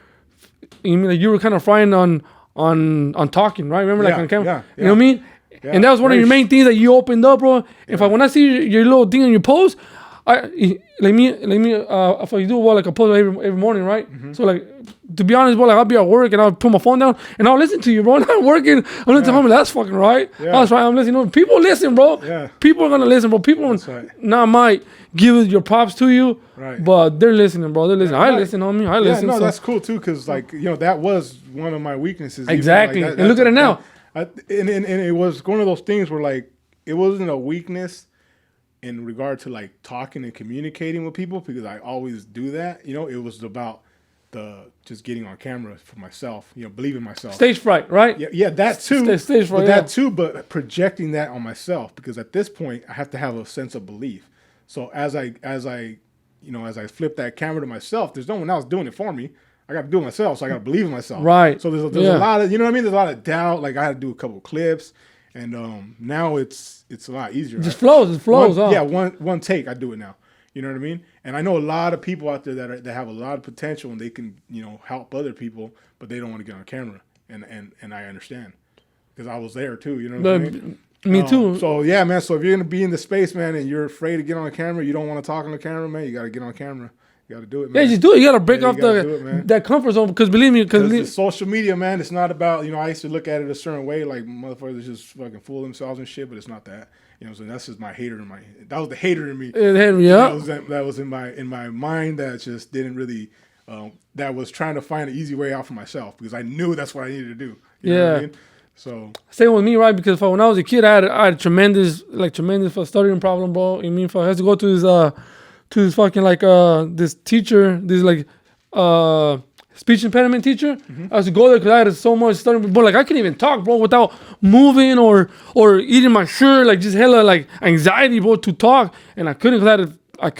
kind of frying on talking, right? Remember, like on camera. Yeah. You know what I mean? Yeah. And that was one of your main things that you opened up, bro. When I see your little thing on your post, if you do like a post every morning, right? Mm-hmm. So like, to be honest, bro, like I'll be at work and I'll put my phone down and I'll listen to you, bro. And I'm working. I'm listening to home. That's fucking right. Yeah. That's right. I'm listening. People listen, bro. Yeah. People are gonna listen, bro. People not might give your props to you, right? But they're listening, bro. They're listening. I listen, homie. I listen. No, that's cool too, because like, you know, that was one of my weaknesses. Exactly. Like and look at it now. And it was one of those things where like it wasn't a weakness in regard to like talking and communicating with people, because I always do that. You know, it was about just getting on camera for myself, you know, believing in myself. Stage fright, right? Yeah, that too. Stage fright, that too, but projecting that on myself, because at this point I have to have a sense of belief. So as I flip that camera to myself, there's no one else doing it for me. I got to do it myself, so I got to believe in myself. Right. So there's Yeah. a lot of, you know what I mean? There's a lot of doubt. Like I had to do a couple clips, and now it's a lot easier. It just flows. It flows. One, huh? yeah, one take. I do it now. You know what I mean? And I know a lot of people out there that have a lot of potential and they can, help other people, but they don't want to get on camera. And I understand because I was there too. You know what I mean? Me too. So yeah, man. So if you're gonna be in the space, man, and you're afraid to get on the camera, you don't want to talk on the camera, man. You got to get on camera. You got to do it, man. Yeah, just do it. You gotta break Yeah, off you gotta do it, man. that comfort zone because believe me, Because because social media, man, it's not about, I used to look at it a certain way, like motherfuckers just fucking fool themselves and shit, but it's not that. You know what I'm saying? That's just my hater that was the hater in me. That was in my mind that just didn't really, that was trying to find an easy way out for myself because I knew that's what I needed to do. You know what I mean? So same with me, right? Because when I was a kid, I had tremendous stuttering problem, bro. I mean, I had to go to this fucking this teacher, speech impediment teacher. I had to go there because I had so much stuttering, but I couldn't even talk, bro, without moving or eating my shirt, just hella anxiety, bro, to talk, and I couldn't because I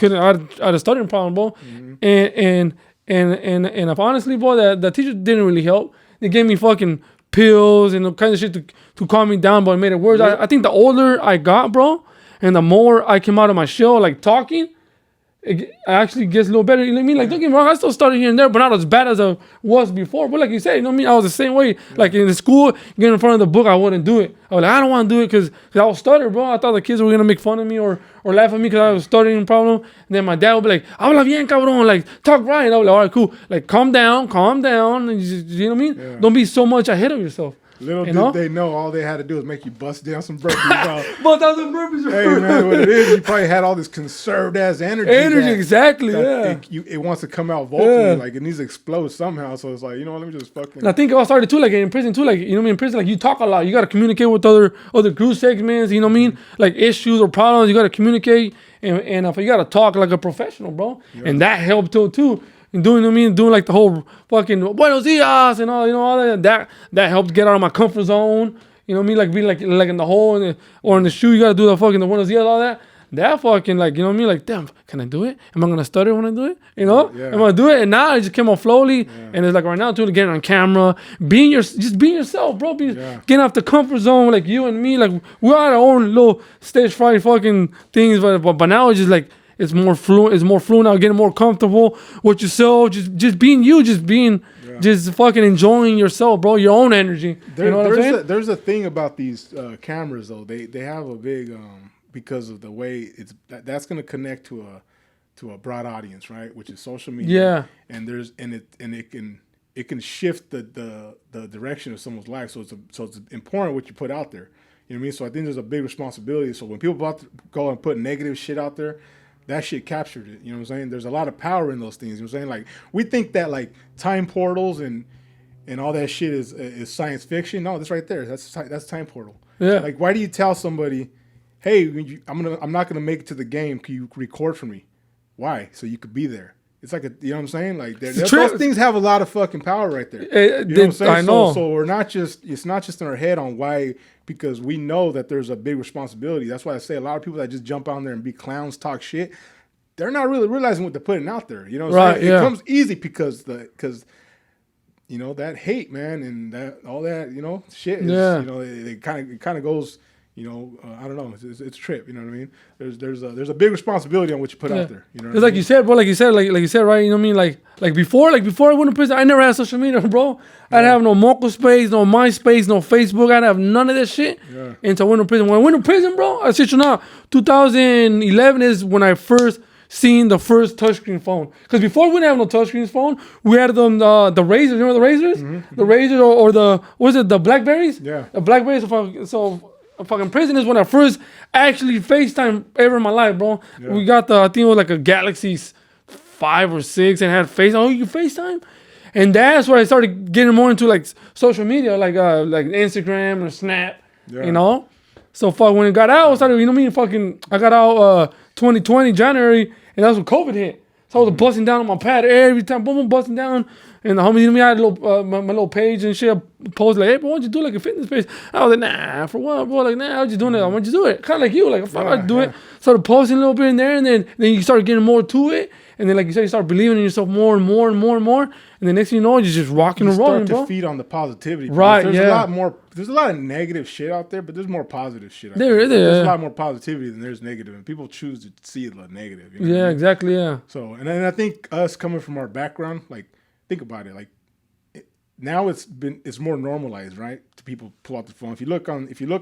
had a stuttering problem, bro, and if honestly, bro, that teacher didn't really help. They gave me fucking pills and all kinds of shit to calm me down, but it made it worse. I think the older I got, bro, and the more I came out of my shell, talking, it actually gets a little better. You know what I mean? Don't get me wrong, I still started here and there, but not as bad as I was before. But like you said, you know what I mean? I was the same way. In the school, getting in front of the book, I wouldn't do it. I was like, I don't want to do it because I was stuttering, bro. I thought the kids were going to make fun of me or laugh at me because I was stuttering problem. And then my dad would be like, habla bien, cabrón. Talk right. And I was like, all right, cool. Calm down. And you know what I mean? Yeah. Don't be so much ahead of yourself. little did they know all they had to do is make you bust down some burpees. But that's a burpees. Hey man, what it is, you probably had all this conserved ass energy. Exactly. That it wants to come out vocally, it needs to explode somehow. So it's like, let me just fucking. And I think I started too, in prison too, you know what I mean? In prison, you talk a lot. You got to communicate with other crew segments. You know what I mean? Issues or problems, you got to communicate, and if you got to talk like a professional, bro. Yeah. And that helped too. And doing the whole fucking buenos dias and all that helped get out of my comfort zone. You know what I mean? Being in the hole or in the shoe, you gotta do the fucking the buenos dias, all that. That fucking you know what I mean? Damn, can I do it? Am I gonna stutter when I do it? You know? Yeah. Am I gonna do it? And now I just came off slowly, and it's right now too, getting on camera, just being yourself, bro. Getting off the comfort zone, you and me, we're our own little stage fright fucking things, but now it's just it's more fluent. It's more fluent now. Getting more comfortable with yourself. Just being you. Just fucking enjoying yourself, bro. Your own energy. You know what I'm saying? There's a thing about these cameras though. They have a big because of the way that's going to connect to a broad audience, right? Which is social media. Yeah. And it can shift the direction of someone's life. So it's important what you put out there. You know what I mean? So I think there's a big responsibility. So when people about to go and put negative shit out there, that shit captured it. You know what I'm saying? There's a lot of power in those things. You know what I'm saying? We think that time portals and all that shit is science fiction. No, that's right there. That's time portal. Yeah. Why do you tell somebody, hey, I'm not gonna make it to the game. Can you record for me? Why? So you could be there. It's you know what I'm saying? Those things have a lot of fucking power right there. You know what I'm saying? I know. So we're it's not just in our head on why, because we know that there's a big responsibility. That's why I say a lot of people that just jump out there and be clowns, talk shit, they're not really realizing what they're putting out there. You know what I'm saying? It comes easy because that hate, man, and that all that, shit is, it kind of goes, I don't know. It's a trip. You know what I mean? There's a big responsibility on what you put out there. You know, it's you said, bro. Like you said, right? You know what I mean? Before I went to prison, I never had social media, bro. I didn't have no Moco Space, no MySpace, no Facebook. I didn't have none of that shit. Yeah. Until I went to prison. When I went to prison, bro, I said, 2011 is when I first seen the first touchscreen phone. Because before we didn't have no touchscreen phone, we had them the Razors. Remember the Razors? Mm-hmm. The Razors or the Blackberries? Yeah. The Blackberries. So fucking prison is when I first actually FaceTime ever in my life, bro. Yeah. We got I think it was a Galaxy 5 or 6 and had FaceTime. Oh, you FaceTime? And that's where I started getting more into social media, like Instagram or Snap, So when it got out, I started, I got out 2020 January, and that's when COVID hit. So I was busting down on my pad every time, boom, busting down. And the homies, you know me, I had a little, my little page and shit. I post like, hey, bro, why don't you do like a fitness page? I was like, nah, for what, bro? Like, nah, I was just doing it. I want you to do it. Kind of like you, like, fuck, I do it. Started posting a little bit in there, and then you start getting more to it. And then, like you said, you start believing in yourself more and more and more and more. And the next thing you know, you're just rocking and rolling, bro. Start to feed on the positivity. Right, There's yeah. a lot more. There's a lot of negative shit out there, but there's more positive shit out There there. is, There's yeah. a lot more positivity than there's negative, and people choose to see the negative. You know what I Yeah, mean? exactly, yeah. So, and then I think us coming from our background, like, think about it, like, now it's more normalized, right? To people pull out the phone. If you look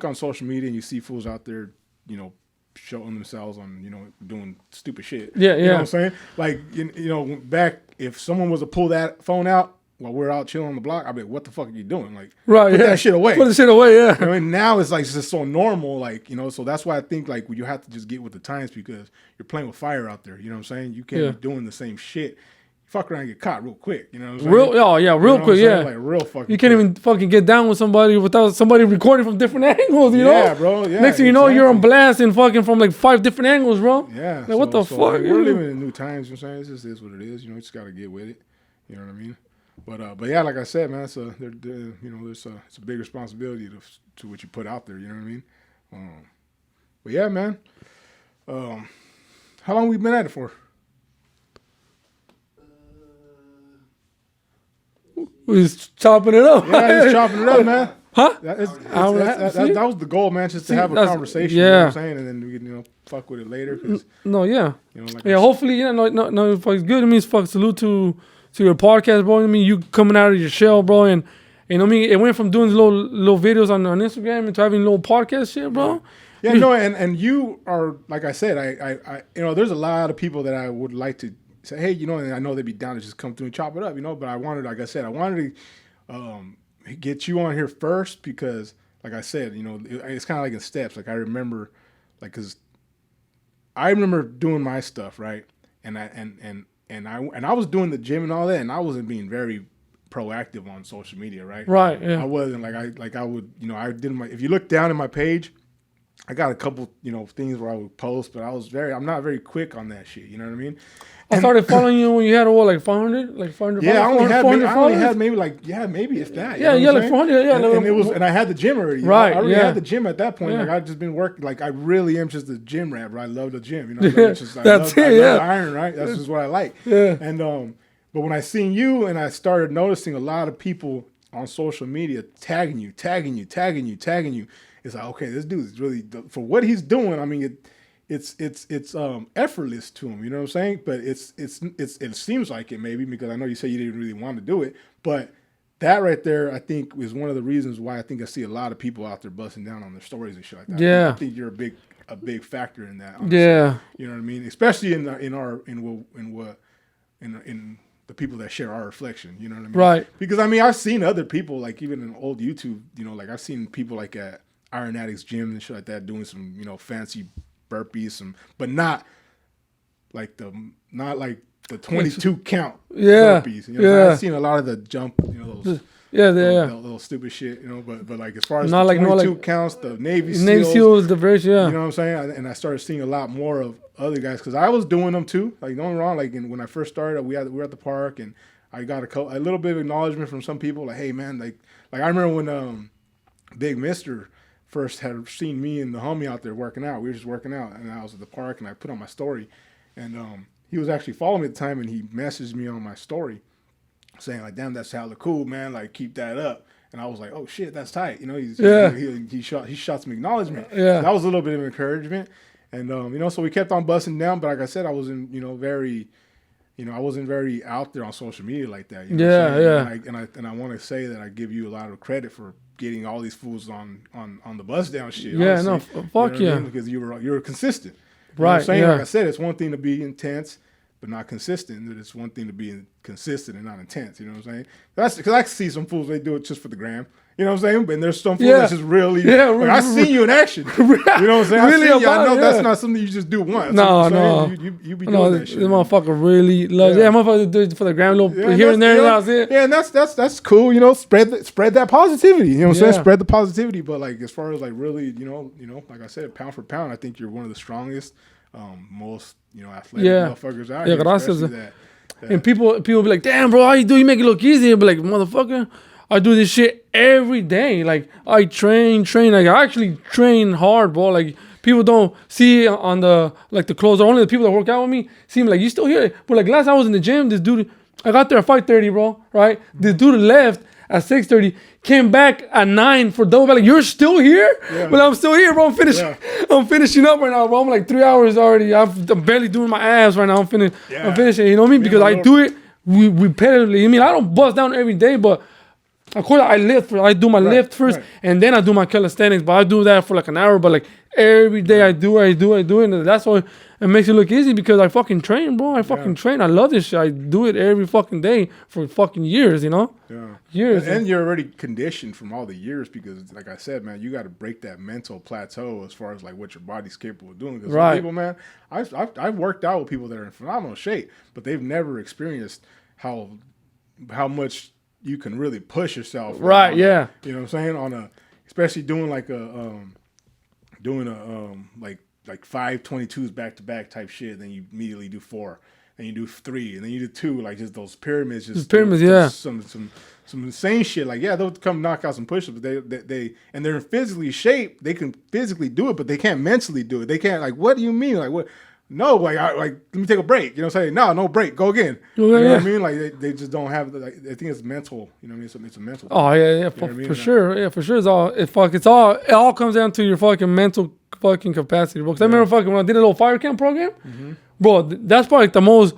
on social media and you see fools out there, you know, showing themselves on, you know, doing stupid shit. Yeah, You know yeah. what I'm saying? Like, you know, back, if someone was to pull that phone out while we're out chilling on the block, I'd be like, what the fuck are you doing? Like, Right, put yeah. that shit away. Put the shit away, yeah. I mean, now it's like just so normal, like, you know, so that's why I think like you have to just get with the times because you're playing with fire out there. You know what I'm saying? You can't Yeah. be doing the same shit. Fuck around and get caught real quick. You know what I'm saying? Real, oh, yeah, You know real what quick, I'm saying? yeah. Like real fucking You can't quick. even fucking get down with somebody without somebody recording from different angles, you know? Yeah, bro. Yeah. Next thing you know, you're on exactly. blast and fucking from like 5 different angles, bro. Yeah. Like, what the so fuck? We're living in new times. You know what I'm saying? It just is what it is. You know, you just got to get with it. You know what I mean? But yeah, like I said, man, it's a you know, it's a big responsibility to what you put out there. You know what I mean? But yeah, man. How long we been at it for? We was chopping it up. Yeah, just chopping it up, man. Huh? That See? was the goal, man. Just to See, have a that's- conversation. You know what yeah. I'm saying? And then we can, you know, fuck with it later. 'Cause, No, yeah. you know, like Yeah, hopefully, yeah, no, fuck, it's good. I mean, it's fuck, salute to your podcast, bro. I mean, you coming out of your shell, bro, and you know, I mean, it went from doing little videos on Instagram into having little podcast shit, bro. Yeah, no, and you are, like I said, I you know, there's a lot of people that I would like to say, hey, you know, and I know they'd be down to just come through and chop it up, you know, but I wanted, like I said, I wanted to get you on here first because, like I said, you know, it's kind of like in steps. Like I remember, like, cause I remember doing my stuff, right, and I was doing the gym and all that, and I wasn't being very proactive on social media, right? Right, yeah. I wasn't I would, you know, I did my. If you look down at my page, I got a couple, you know, things where I would post, but I'm not very quick on that shit. You know what I mean? I started following you when you had what, like 500, like 500. Yeah, I only had 400 maybe maybe if that. Yeah, you know what like I'm 400. saying? Yeah, and I had the gym already. Right, I already yeah. had the gym at that point. Yeah. Like I've just been working. Like I really am just a gym rat. Right? I love the gym. You know, like, it's just, That's I it, yeah. love iron. Right? That's just what I like. Yeah. And but when I seen you and I started noticing a lot of people on social media tagging you, it's like, okay, this dude is really for what he's doing. I mean, it's effortless to him. You know what I'm saying? But it seems like it maybe because I know you say you didn't really want to do it, but that right there, I think, is one of the reasons why I think I see a lot of people out there busting down on their stories and shit like that. Yeah. I think you're a big factor in that. Honestly. Yeah. You know what I mean? Especially in the people that share our reflection. You know what I mean? Right. Because I mean, I've seen other people like even in old YouTube. You know, like I've seen people like at Iron Addicts Gym and shit like that doing some, you know, fancy burpees, but not like the 22 count burpees. You know, yeah. I've seen a lot of the jump, you know, those little stupid shit, you know. But like as far as Not the like- 22 counts, the Navy Navy SEALs, SEALs, the bridge, yeah. you know what I'm saying? And I started seeing a lot more of other guys because I was doing them too. Like don't get me wrong, like when I first started, we were at the park and I got a little bit of acknowledgement from some people, like, hey man, like I remember when Big Mister first had seen me and the homie out there working out. We were just working out, and I was at the park, and I put on my story, and he was actually following me at the time, and he messaged me on my story, saying like, "Damn, that's hella cool, man. Like, keep that up." And I was like, "Oh shit, that's tight." You know, he shot some acknowledgement. Yeah. So that was a little bit of encouragement, and you know, so we kept on busting down. But like I said, I wasn't, you know, I wasn't very out there on social media like that. You know what I'm saying? And I want to say that I give you a lot of credit for getting all these fools on the bus down shit. Yeah, honestly. no, You know fuck what I yeah. mean? Because you were consistent. You know Right, what I'm saying? yeah. Like I said, it's one thing to be intense, but not consistent. It's one thing to be consistent and not intense. You know what I'm saying? That's because I see some fools, they do it just for the gram. You know what I'm saying? But there's some fools Yeah. that's just really. Yeah, like, I seen you in action. You know what I'm saying? Really I see you. I about know it, that's yeah. not something you just do once. No, You know what I'm no. saying? You be No, doing that this shit. motherfucker really loves. Yeah. Yeah, motherfucker do it for the gram, little Yeah, here and there. that's- And that's it. Yeah, and that's cool. You know, spread that positivity. You know what I'm saying? Yeah. Spread the positivity. But like as far as like really, you know, like I said, pound for pound, I think you're one of the strongest, most athletic Yeah. motherfuckers out Yeah, here. gracias. especially that, And people be like, damn, bro, how you do? You make it look easy. And be like, motherfucker, I do this shit every day. Like, I train. Like, I actually train hard, bro. Like, people don't see on the clothes. Or only the people that work out with me see me like, you still here? But like, last time I was in the gym, this dude, I got there at 5:30, bro, right? This dude left at 6:30, came back at 9 for double. Like, you're still here? Yeah. Well, I'm still here, bro. I'm finishing up right now, bro. I'm like 3 hours already. I'm barely doing my abs right now. I'm finishing. You know what I mean? Because I do it repetitively. I mean, I don't bust down every day, but of course I lift. I do my lift first, and then I do my calisthenics. But I do that for like an hour. But like every day I do it, and that's why it makes it look easy because I fucking train, bro. I fucking train. I love this shit. I do it every fucking day for fucking years. You know? Yeah. Years. And you're already conditioned from all the years because, like I said, man, you got to break that mental plateau as far as like what your body's capable of doing. Because some people, man, I've worked out with people that are in phenomenal shape, but they've never experienced how much you can really push yourself. Right. Yeah. You know what I'm saying? Especially doing like like 5 22s back to back type shit. Then you immediately do 4, and you do 3, and then you do 2. Like just those pyramids. Some insane shit. Like they'll come knock out some push-ups. But they and they're in physically shape. They can physically do it, but they can't mentally do it. They can't. Like, what do you mean? Like what? No, let me take a break. You know what I'm saying? No break. Go again. You know what I mean? Like they just don't have. Like, I think it's mental. You know what I mean? It's a mental. Oh yeah, for sure. Yeah, for sure. It all comes down to your fucking mental fucking capacity, bro. 'Cause I remember fucking when I did a little fire camp program, bro. That's probably like the most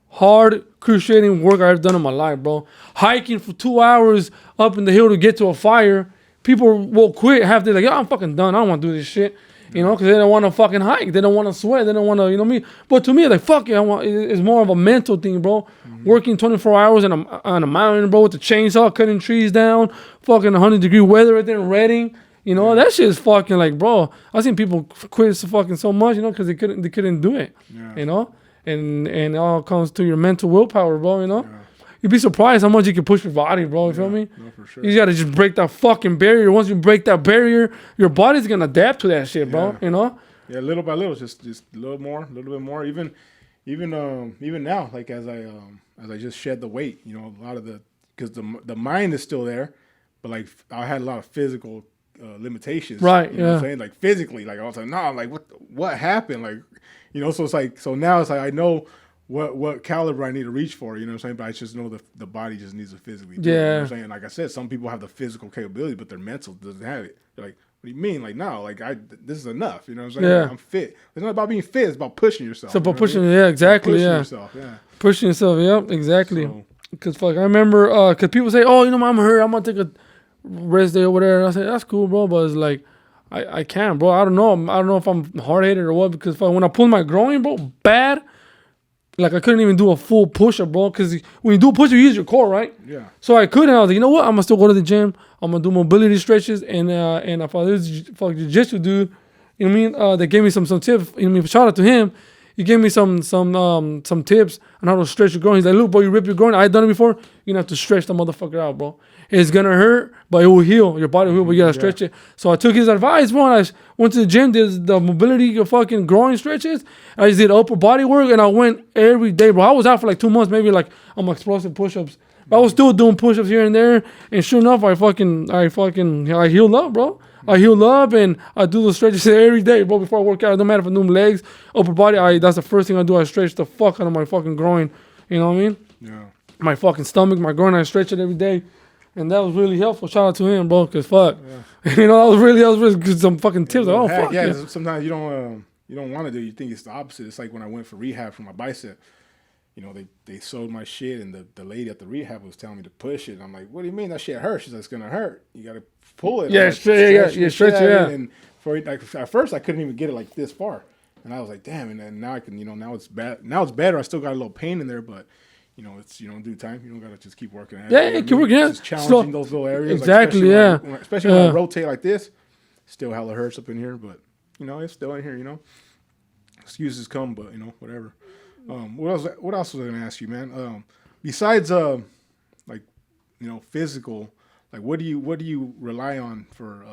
hard cruciating work I've done in my life, bro. Hiking for 2 hours up in the hill to get to a fire. People will quit half. They're like, yo, I'm fucking done. I don't want to do this shit. You know, because they don't want to fucking hike. They don't want to sweat. They don't want to, you know what I mean? But to me, like, fuck it. It's more of a mental thing, bro. Working 24 hours on a mountain, bro, with the chainsaw, cutting trees down, fucking 100-degree weather right there in Redding. You know, that shit is fucking like, bro. I've seen people quit fucking so much, you know, because they couldn't do it. Yeah. You know? And it all comes to your mental willpower, bro, you know? Yeah. You'd be surprised how much you can push your body, bro. You feel me? No, for sure. You gotta just break that fucking barrier. Once you break that barrier, your body's gonna adapt to that shit, bro. You know? Yeah, little by little, just a little bit more. Even now, like as I just shed the weight, you know, a lot of because the mind is still there, but like I had a lot of physical limitations. Right. You know what I'm saying? Like physically, like I was like, nah, like what happened? Like, you know, so it's like now it's like I know what caliber I need to reach for, you know what I'm saying? But I just know the body just needs to physically do it, you know what I'm saying? Like I said, some people have the physical capability, but their mental doesn't have it. They're like, what do you mean? Like, no, like this is enough, you know what I'm saying? Yeah. I'm fit. It's not about being fit, it's about pushing yourself. So about pushing, yeah, exactly, pushing yeah. yourself, yeah. Pushing yourself, yep, exactly. Because fuck, I remember, because people say, oh, you know, I'm hurt, I'm going to take a rest day or whatever. And I say, that's cool, bro, but it's like, I can't, bro. I don't know if I'm hard-headed or what, because when I pulled my groin, bro, bad. Like, I couldn't even do a full push-up, bro, because when you do a push-up, you use your core, right? Yeah. So I couldn't. I was like, you know what? I'm going to still go to the gym. I'm going to do mobility stretches. And I found this fucking jiu-jitsu dude, you know what I mean? They gave me some tips. You know what I mean? Shout out to him. He gave me some tips on how to stretch your groin. He's like, look, bro, you rip your groin. I done it before. You're going to have to stretch the motherfucker out, bro. It's going to hurt, but it will heal. Your body will heal, but you got to stretch it. So I took his advice, bro, and I went to the gym, did the mobility fucking groin stretches. I just did upper body work, and I went every day, bro. I was out for like 2 months, maybe like on my explosive push-ups. But I was still doing push-ups here and there, and sure enough, I healed up, bro. I heal up and I do the stretches every day, bro. Before I work out, it don't matter if I do my legs, upper body. That's the first thing I do. I stretch the fuck out of my fucking groin. You know what I mean? Yeah. My fucking stomach, my groin. I stretch it every day, and that was really helpful. Shout out to him, bro. Cause fuck, you know, that was really good. Some fucking tips. Yeah, like, fuck. Yeah. Sometimes you don't want to do. You think it's the opposite. It's like when I went for rehab for my bicep. You know, they sewed my shit, and the lady at the rehab was telling me to push it. And I'm like, what do you mean that shit hurts? She's like, it's gonna hurt. You gotta pull it. Yeah, stretch it. And for like at first, I couldn't even get it like this far, and I was like, damn. And then now I can, you know, now it's bad. Now it's better. I still got a little pain in there, but you know, it's due time. You don't gotta just keep working at it. Yeah, keep working. Just challenging those little areas. Exactly. Like, especially when I rotate like this, still hella hurts up in here, but you know, it's still in here. You know, excuses come, but you know, whatever. What else was I gonna ask you, man? Besides like, you know, physical, like what do you rely on for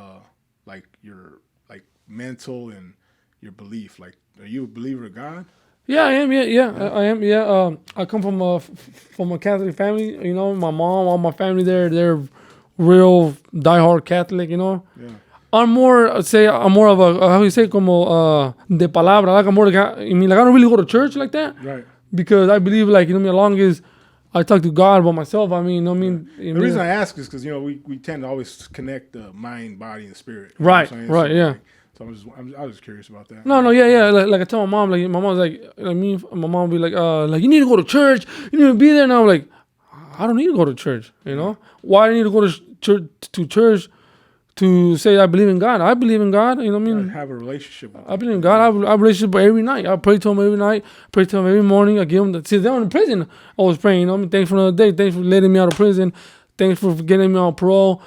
like your like mental and your belief? Like, are you a believer of God? Yeah, I am. I am. Yeah, I come from a Catholic family. You know, my mom, all my family they're real diehard Catholic. You know, Yeah. I'm more I'm more of a how you say como de palabra. Like I'm more like I mean like I don't really go to church like that Right. because I believe like as long as I talk to God about myself. I mean, The reason I ask is because we tend to always connect the mind, body, and spirit. You know Right, what I'm saying? right, So, yeah. like, so I was curious about that. No, yeah. Like I tell my mom, like my mom's like me. My mom will be like you need to go to church. You need to be there. And I'm like, I don't need to go to church. You know, why do I need to go to church to say I believe in God? I believe in God. You know what I mean? Have a relationship with I believe in God. I have a relationship every night. I pray to Him every night. Pray to Him every morning. I give Him since they were in prison. I was praying. You know, what I mean, thanks for another day. Thanks for letting me out of prison. Thanks for getting me on parole.